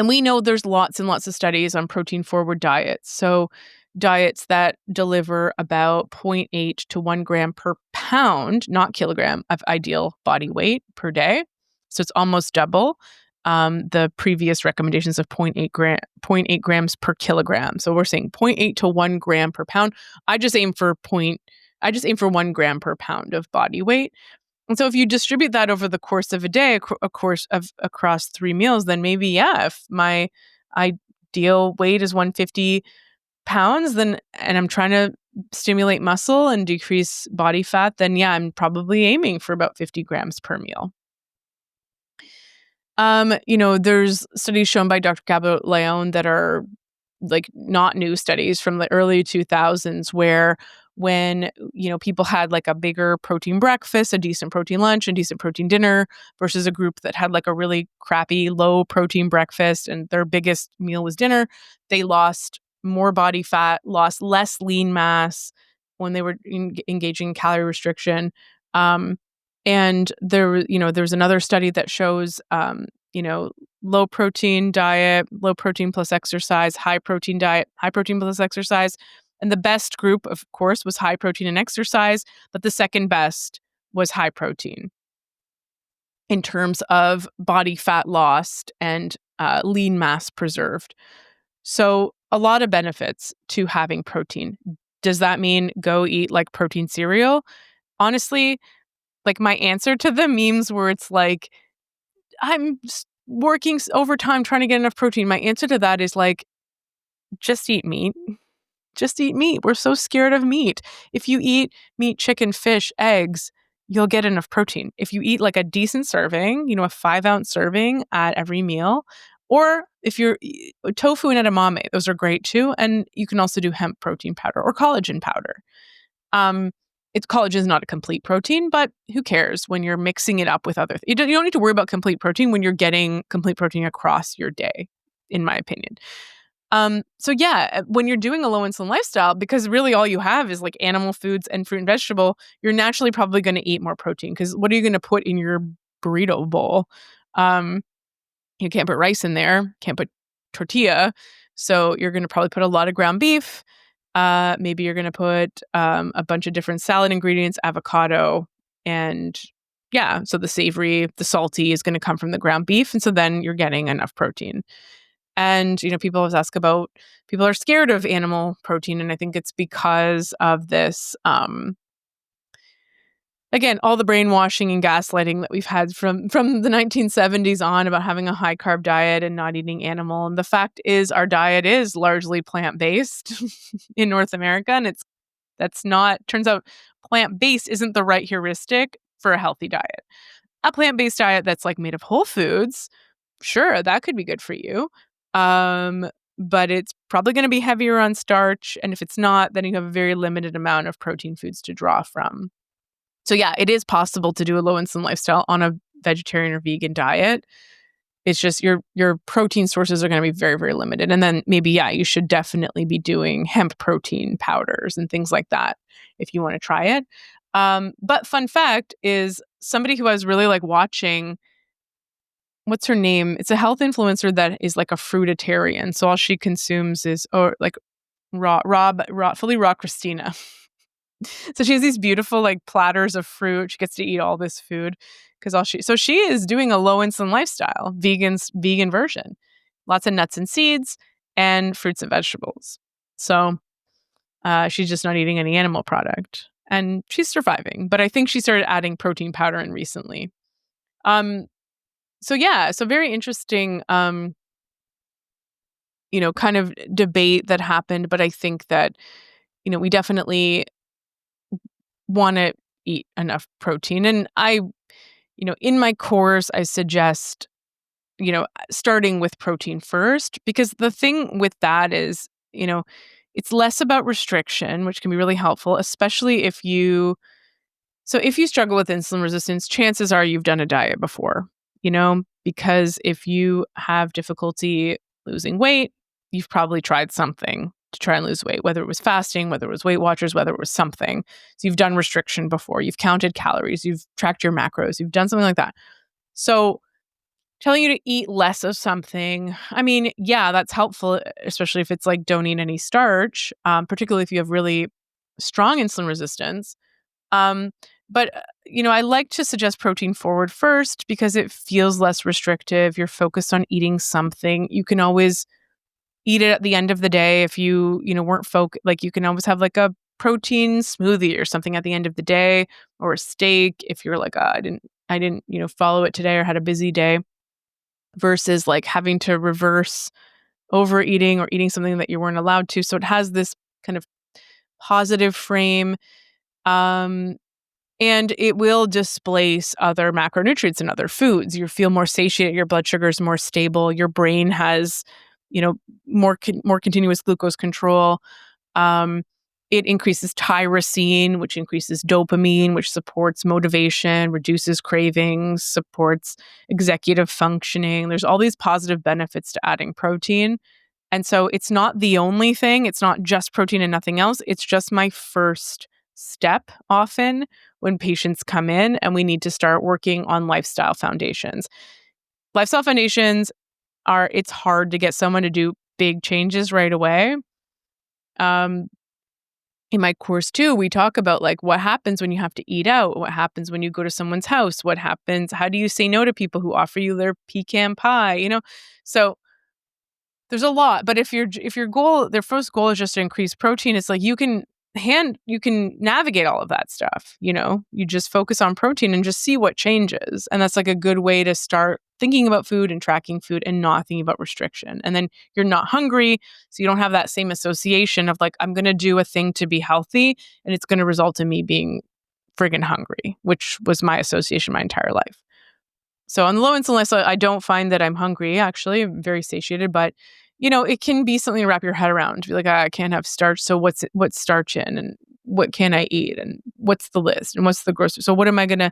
we know there's lots and lots of studies on protein forward diets. So diets that deliver about 0.8 to 1 gram per pound, not kilogram, of ideal body weight per day. So it's almost double the previous recommendations of 0.8 grams per kilogram. So we're saying 0.8 to 1 gram per pound. I just aim for 1 gram per pound of body weight. And so if you distribute that over the course of a day, across 3 meals, then maybe, if my ideal weight is 150 pounds, and I'm trying to stimulate muscle and decrease body fat, then I'm probably aiming for about 50 grams per meal. There's studies shown by Dr. Gabo Leon that are not new studies from the early 2000s where when, people had a bigger protein breakfast, a decent protein lunch, and decent protein dinner versus a group that had a really crappy low protein breakfast and their biggest meal was dinner, they lost more body fat, lost less lean mass when they were engaging in calorie restriction. And there's another study that shows, low protein diet, low protein plus exercise, high protein diet, high protein plus exercise. And the best group, of course, was high protein and exercise, but the second best was high protein in terms of body fat lost and lean mass preserved. So a lot of benefits to having protein. Does that mean go eat protein cereal? Honestly, my answer to the memes where it's I'm working overtime trying to get enough protein. My answer to that is just eat meat. Just eat meat. We're so scared of meat. If you eat meat, chicken, fish, eggs, you'll get enough protein. If you eat a decent serving, a 5-ounce serving at every meal, or if you're tofu and edamame, those are great too. And you can also do hemp protein powder or collagen powder. It's collagen is not a complete protein, but who cares when you're mixing it up with other you don't need to worry about complete protein when you're getting complete protein across your day, in my opinion. So yeah, when you're doing a low insulin lifestyle, because really all you have is like animal foods and fruit and vegetable, you're naturally probably going to eat more protein because what are you going to put in your burrito bowl? Um, you can't put rice in there, can't put tortilla. So you're going to probably put a lot of ground beef. Maybe you're going to put a bunch of different salad ingredients, avocado, and yeah, so the savory, the salty is going to come from the ground beef. And so then you're getting enough protein. And, people always ask about people are scared of animal protein. And I think it's because of this, again, all the brainwashing and gaslighting that we've had from the 1970s on about having a high carb diet and not eating animal. And the fact is our diet is largely plant-based in North America. And that's not, turns out plant-based isn't the right heuristic for a healthy diet. A plant-based diet that's like made of whole foods, sure, that could be good for you. But it's probably going to be heavier on starch. And if it's not, then you have a very limited amount of protein foods to draw from. So yeah, it is possible to do a low insulin lifestyle on a vegetarian or vegan diet. It's just your protein sources are going to be very, very limited. And then maybe, yeah, you should definitely be doing hemp protein powders and things like that if you want to try it. But fun fact is somebody who I was really like watching, what's her name? It's a health influencer that is like a fruitarian. So all she consumes is like fully raw Christina. So she has these beautiful like platters of fruit. She gets to eat all this food because she is doing a low insulin lifestyle, vegan version. Lots of nuts and seeds and fruits and vegetables. So she's just not eating any animal product and she's surviving. But I think she started adding protein powder in recently. So yeah, so very interesting kind of debate that happened, but I think that we definitely want to eat enough protein. And in my course, I suggest, starting with protein first, because the thing with that is, it's less about restriction, which can be really helpful, especially if you struggle with insulin resistance, chances are you've done a diet before, because if you have difficulty losing weight, you've probably tried something to try and lose weight, whether it was fasting, whether it was Weight Watchers, whether it was something. So you've done restriction before, you've counted calories, you've tracked your macros, you've done something like that. So telling you to eat less of something, I mean, yeah, that's helpful, especially if it's like don't eat any starch, particularly if you have really strong insulin resistance. But I like to suggest protein forward first because it feels less restrictive. You're focused on eating something. You can always eat it at the end of the day if you weren't like you can always have like a protein smoothie or something at the end of the day, or a steak if you're like I didn't follow it today or had a busy day, versus like having to reverse overeating or eating something that you weren't allowed to. So it has this kind of positive frame, and it will displace other macronutrients in other foods. You feel more satiated, your blood sugar is more stable, your brain has more continuous glucose control. It increases tyrosine, which increases dopamine, which supports motivation, reduces cravings, supports executive functioning. There's all these positive benefits to adding protein. And so it's not the only thing. It's not just protein and nothing else. It's just my first step often when patients come in and we need to start working on lifestyle foundations. Lifestyle foundations it's hard to get someone to do big changes right away. In my course too, we talk about like what happens when you have to eat out, what happens when you go to someone's house, what happens, how do you say no to people who offer you their pecan pie, So there's a lot, but if their first goal is just to increase protein, it's like you can navigate all of that stuff, you just focus on protein and just see what changes. And that's like a good way to start thinking about food and tracking food and not thinking about restriction. And then you're not hungry, so you don't have that same association of like, I'm going to do a thing to be healthy and it's going to result in me being friggin' hungry, which was my association my entire life. So on the low insulin lifestyle, I don't find that I'm hungry. Actually, I'm very satiated, but it can be something to wrap your head around. To be like, I can't have starch. So what's starch in? And what can I eat and what's the list and what's the grocery. So how am I going to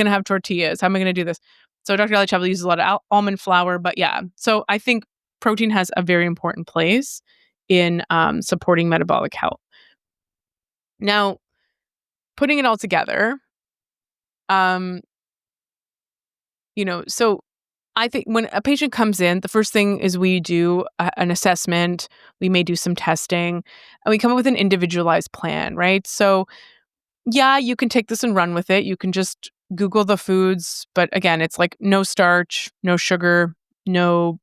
have tortillas? How am I going to do this? So Dr. Ali Chapel uses a lot of almond flour, but yeah. So I think protein has a very important place in supporting metabolic health. Now, putting it all together, um, so I think when a patient comes in, the first thing is we do an assessment. We may do some testing, and we come up with an individualized plan, right? So, yeah, you can take this and run with it. You can just Google the foods, but again, it's like no starch, no sugar, no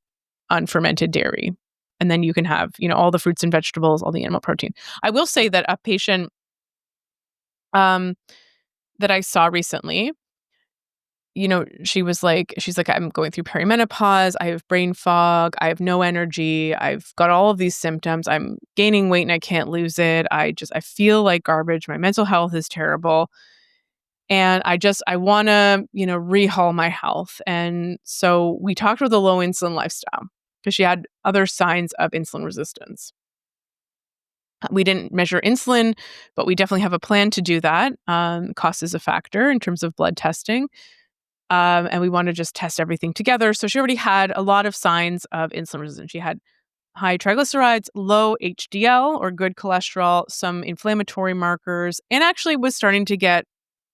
unfermented dairy. And then you can have, all the fruits and vegetables, all the animal protein. I will say that a patient um, that I saw recently, she's like, I'm going through perimenopause. I have brain fog. I have no energy. I've got all of these symptoms. I'm gaining weight and I can't lose it. I feel like garbage. My mental health is terrible. And I want to, rehaul my health. And so we talked with a low insulin lifestyle because she had other signs of insulin resistance. We didn't measure insulin, but we definitely have a plan to do that. Cost is a factor in terms of blood testing. And we want to just test everything together. So she already had a lot of signs of insulin resistance. She had high triglycerides, low HDL or good cholesterol, some inflammatory markers, and actually was starting to get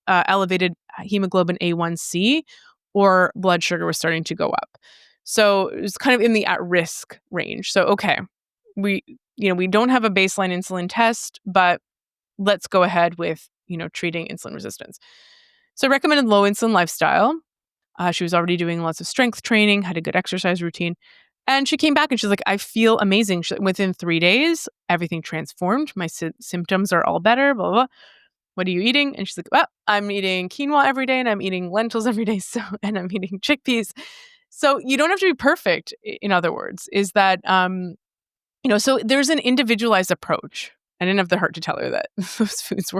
elevated hemoglobin A1C or blood sugar was starting to go up. So it was kind of in the at-risk range. So, okay, we don't have a baseline insulin test, but let's go ahead with, treating insulin resistance. So recommended low insulin lifestyle. She was already doing lots of strength training, had a good exercise routine. And she came back and she's like, I feel amazing. Within 3 days, everything transformed. My symptoms are all better, blah, blah, blah. What are you eating? And she's like, well, I'm eating quinoa every day and I'm eating lentils every day. And I'm eating chickpeas. So you don't have to be perfect. In other words, is that, so there's an individualized approach. I didn't have the heart to tell her that those foods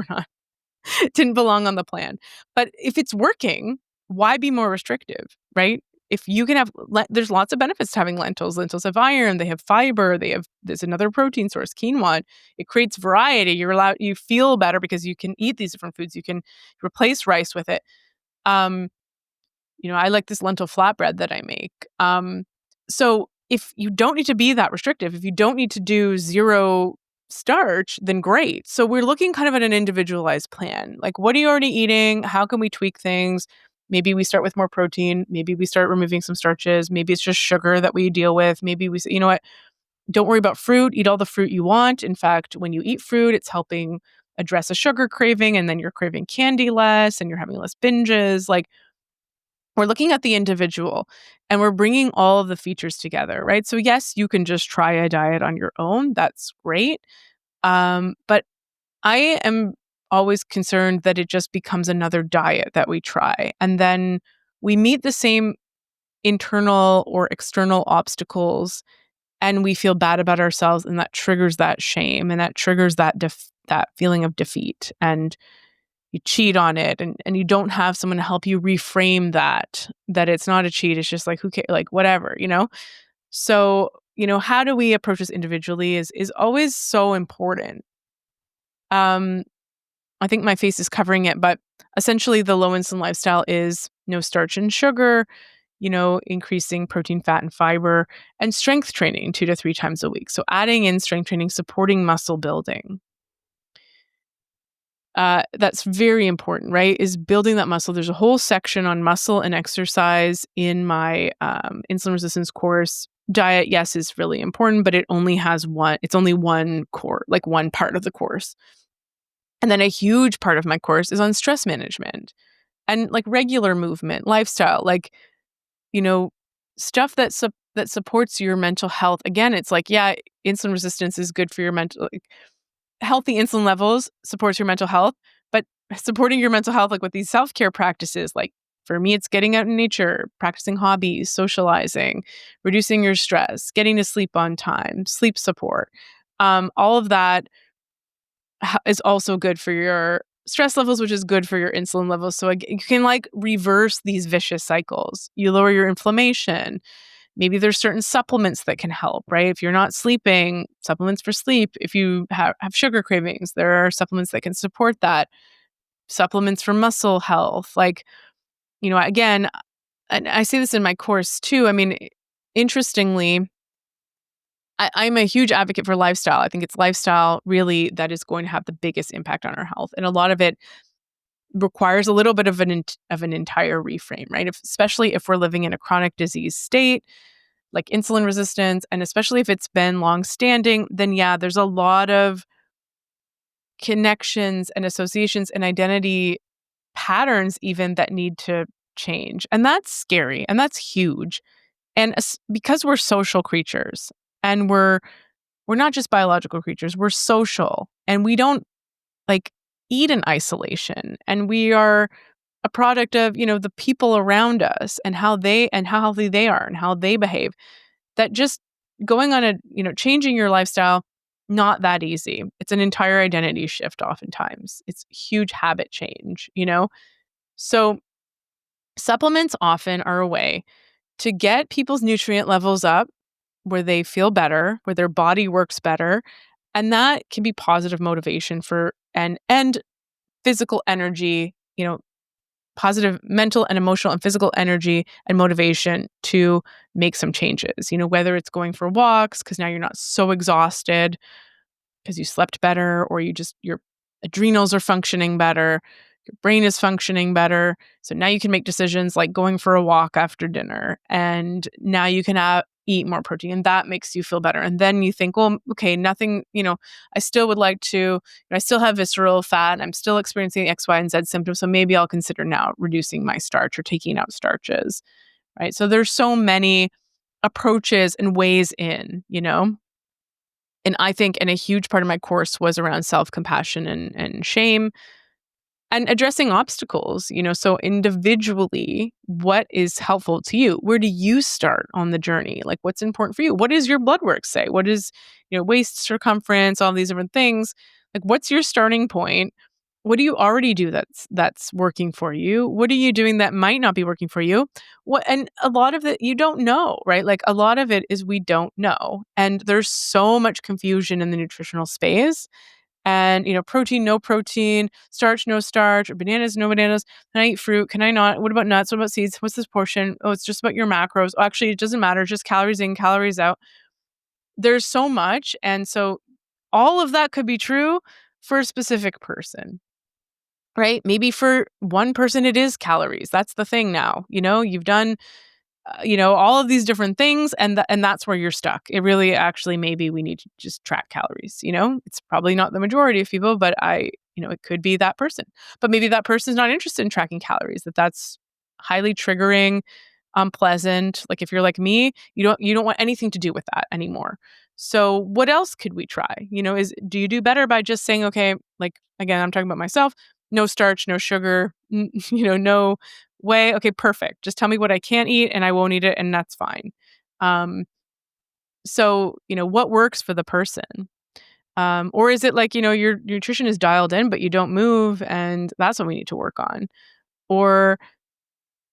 didn't belong on the plan. But if it's working, why be more restrictive, right? If you can there's lots of benefits to having lentils. Lentils have iron, they have fiber, there's another protein source, quinoa. It creates variety. You feel better because you can eat these different foods. You can replace rice with it. I like this lentil flatbread that I make. So if you don't need to be that restrictive, if you don't need to do zero starch, then great. So we're looking kind of at an individualized plan. Like, what are you already eating? How can we tweak things? Maybe we start with more protein. Maybe we start removing some starches. Maybe it's just sugar that we deal with. Maybe we say, you know what? Don't worry about fruit. Eat all the fruit you want. In fact, when you eat fruit, it's helping address a sugar craving, and then you're craving candy less and you're having less binges. Like, we're looking at the individual and we're bringing all of the features together, right? So yes, you can just try a diet on your own. That's great. But I am always concerned that it just becomes another diet that we try. And then we meet the same internal or external obstacles and we feel bad about ourselves, and that triggers that shame and that triggers that that feeling of defeat. And you cheat on it and you don't have someone to help you reframe that it's not a cheat. It's just like, who cares? Like, whatever, So, how do we approach this individually is always so important. I think my face is covering it, but essentially the low insulin lifestyle is no starch and sugar, increasing protein, fat, and fiber, and strength training 2 to 3 times a week. So adding in strength training, supporting muscle building. That's very important, right? Is building that muscle. There's a whole section on muscle and exercise in my insulin resistance course. Diet, yes, is really important, but it only has it's only one core, like one part of the course. And then a huge part of my course is on stress management and like regular movement, lifestyle, like, stuff that supports your mental health. Again, it's like, yeah, insulin resistance is good for your mental, healthy insulin levels supports your mental health, but supporting your mental health, like with these self-care practices, like for me, it's getting out in nature, practicing hobbies, socializing, reducing your stress, getting to sleep on time, sleep support. All of that is also good for your stress levels, which is good for your insulin levels. So you can like reverse these vicious cycles. You lower your inflammation, Maybe there's certain supplements that can help, right? If you're not sleeping, supplements for sleep. If you have sugar cravings, there are supplements that can support that. Supplements for muscle health. Like, again, and I see this in my course too. I mean, interestingly, I'm a huge advocate for lifestyle. I think it's lifestyle really that is going to have the biggest impact on our health. And a lot of it requires a little bit of an entire reframe, right? Especially if we're living in a chronic disease state, like insulin resistance, and especially if it's been long-standing, then yeah, there's a lot of connections and associations and identity patterns even that need to change. And that's scary and that's huge. And because we're social creatures and we're not just biological creatures, we're social and we don't like eat in isolation, and we are a product of, the people around us and how healthy they are and how they behave. That just going on changing your lifestyle, not that easy. It's an entire identity shift oftentimes. It's huge habit change. So supplements often are a way to get people's nutrient levels up where they feel better, where their body works better. And that can be positive motivation for and physical energy, positive mental and emotional and physical energy and motivation to make some changes, whether it's going for walks because now you're not so exhausted because you slept better, or your adrenals are functioning better, your brain is functioning better. So now you can make decisions like going for a walk after dinner, and now you can eat more protein, and that makes you feel better. And then you think, well, okay, nothing, I still would like to, I still have visceral fat, and I'm still experiencing X, Y, and Z symptoms. So maybe I'll consider now reducing my starch or taking out starches, right? So there's so many approaches and ways in. And I think, and a huge part of my course was around self-compassion and shame and addressing obstacles, so individually, what is helpful to you? Where do you start on the journey? Like, what's important for you? What does your blood work say? What is, waist circumference, all these different things? Like, what's your starting point? What do you already do that's working for you? What are you doing that might not be working for you? And a lot of it you don't know, right? Like, a lot of it is we don't know. And there's so much confusion in the nutritional space. And, protein, no protein, starch, no starch, or bananas, no bananas. Can I eat fruit? Can I not? What about nuts? What about seeds? What's this portion? Oh, it's just about your macros. Oh, actually, it doesn't matter. Just calories in, calories out. There's so much. And so all of that could be true for a specific person, right? Maybe for one person, it is calories. That's the thing now. You've done all of these different things, and that's where you're stuck. It really actually maybe we need to just track calories. It's probably not the majority of people, but it could be that person. But maybe that person's not interested in tracking calories. That's highly triggering, unpleasant. Like if you're like me, you don't want anything to do with that anymore. So what else could we try? Do you do better by just saying, okay, like again, I'm talking about myself, no starch, no sugar, no way. Okay, perfect. Just tell me what I can't eat and I won't eat it, and that's fine. So, what works for the person? Or is it like, your nutrition is dialed in, but you don't move, and that's what we need to work on? Or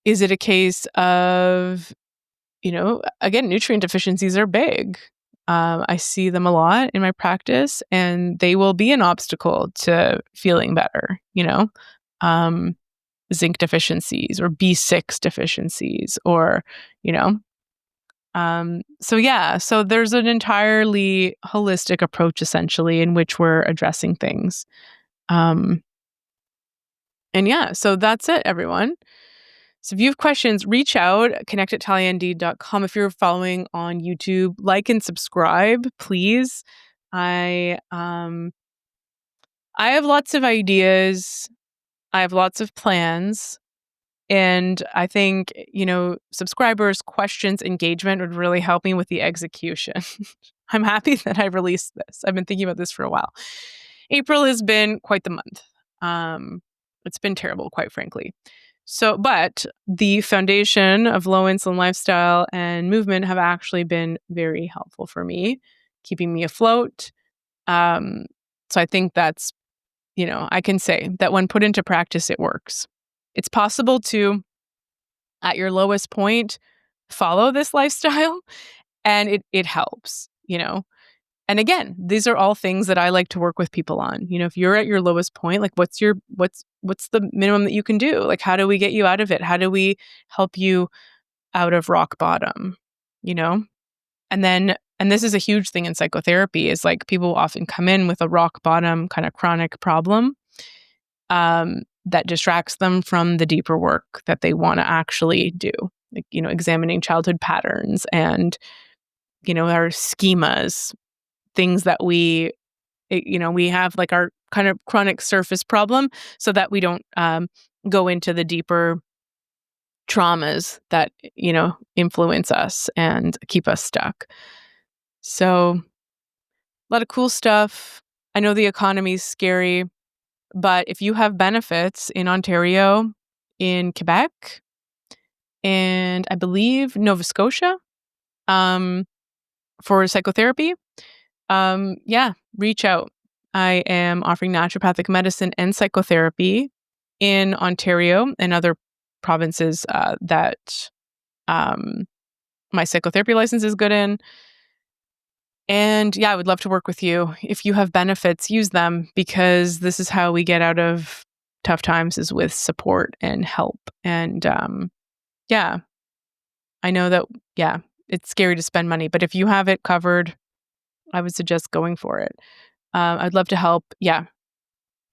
is it a case of, again, nutrient deficiencies are big. I see them a lot in my practice, and they will be an obstacle to feeling better, zinc deficiencies or B6 deficiencies or, so there's an entirely holistic approach essentially in which we're addressing things. Um, and yeah, so that's it, everyone. So if you have questions, reach out, connect@taliand.com. If you're following on YouTube, like and subscribe, please. I have lots of ideas. I have lots of plans. And I think, subscribers, questions, engagement would really help me with the execution. I'm happy that I released this. I've been thinking about this for a while. April has been quite the month. It's been terrible, quite frankly. So, but the foundation of low insulin lifestyle and movement have actually been very helpful for me, keeping me afloat. So I think that's, I can say that when put into practice, it works. It's possible to, at your lowest point, follow this lifestyle, and it helps, you know? And again, these are all things that I like to work with people on. You know, if you're at your lowest point, like what's the minimum that you can do? Like how do we get you out of it? How do we help you out of rock bottom? You know? And this is a huge thing in psychotherapy is like people often come in with a rock bottom kind of chronic problem that distracts them from the deeper work that they want to actually do. Like, you know, examining childhood patterns and, you know, our schemas, things that we have like our kind of chronic surface problem so that we don't go into the deeper traumas that, you know, influence us and keep us stuck. So, a lot of cool stuff. I know the economy's scary, but if you have benefits in Ontario, in Quebec, and I believe Nova Scotia, um, for psychotherapy, yeah, reach out. I am offering naturopathic medicine and psychotherapy in Ontario and other provinces that um, my psychotherapy license is good in. And yeah, I would love to work with you. If you have benefits, use them because this is how we get out of tough times is with support and help. And yeah, I know that, yeah, it's scary to spend money, but if you have it covered, I would suggest going for it. I'd love to help. Yeah.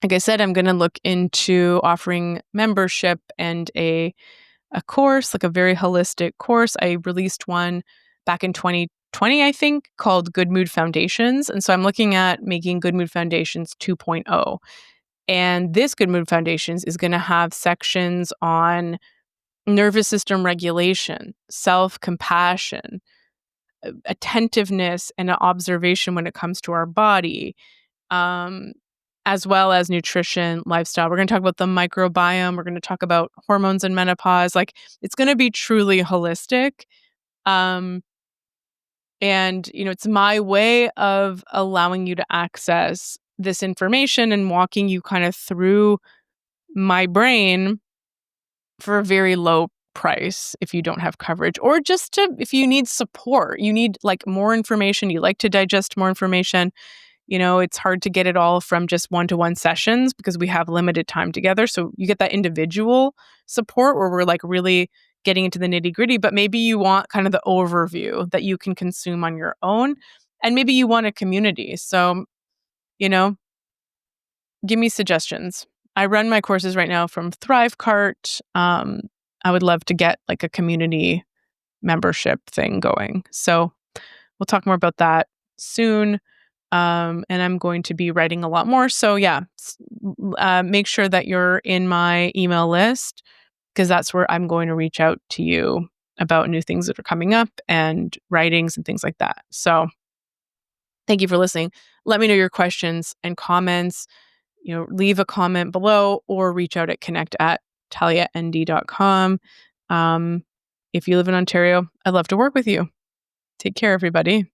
Like I said, I'm going to look into offering membership and a course, like a very holistic course. I released one back in 2020, I think, called Good Mood Foundations. And so I'm looking at making Good Mood Foundations 2.0. And this Good Mood Foundations is going to have sections on nervous system regulation, self-compassion, attentiveness, and observation when it comes to our body, um, as well as nutrition, lifestyle. We're going to talk about the microbiome. We're going to talk about hormones and menopause. Like it's going to be truly holistic. Um, and, you know, it's my way of allowing you to access this information and walking you kind of through my brain for a very low price if you don't have coverage or just to if you need support, you need like more information, you like to digest more information. You know, it's hard to get it all from just one-to-one sessions because we have limited time together. So you get that individual support where we're like really getting into the nitty-gritty, but maybe you want kind of the overview that you can consume on your own. And maybe you want a community. So, you know, give me suggestions. I run my courses right now from Thrivecart. I would love to get like a community membership thing going. So we'll talk more about that soon. And I'm going to be writing a lot more. So yeah, make sure that you're in my email list because that's where I'm going to reach out to you about new things that are coming up and writings and things like that. So thank you for listening. Let me know your questions and comments. You know, leave a comment below or reach out at connect@taliand.com. If you live in Ontario, I'd love to work with you. Take care, everybody.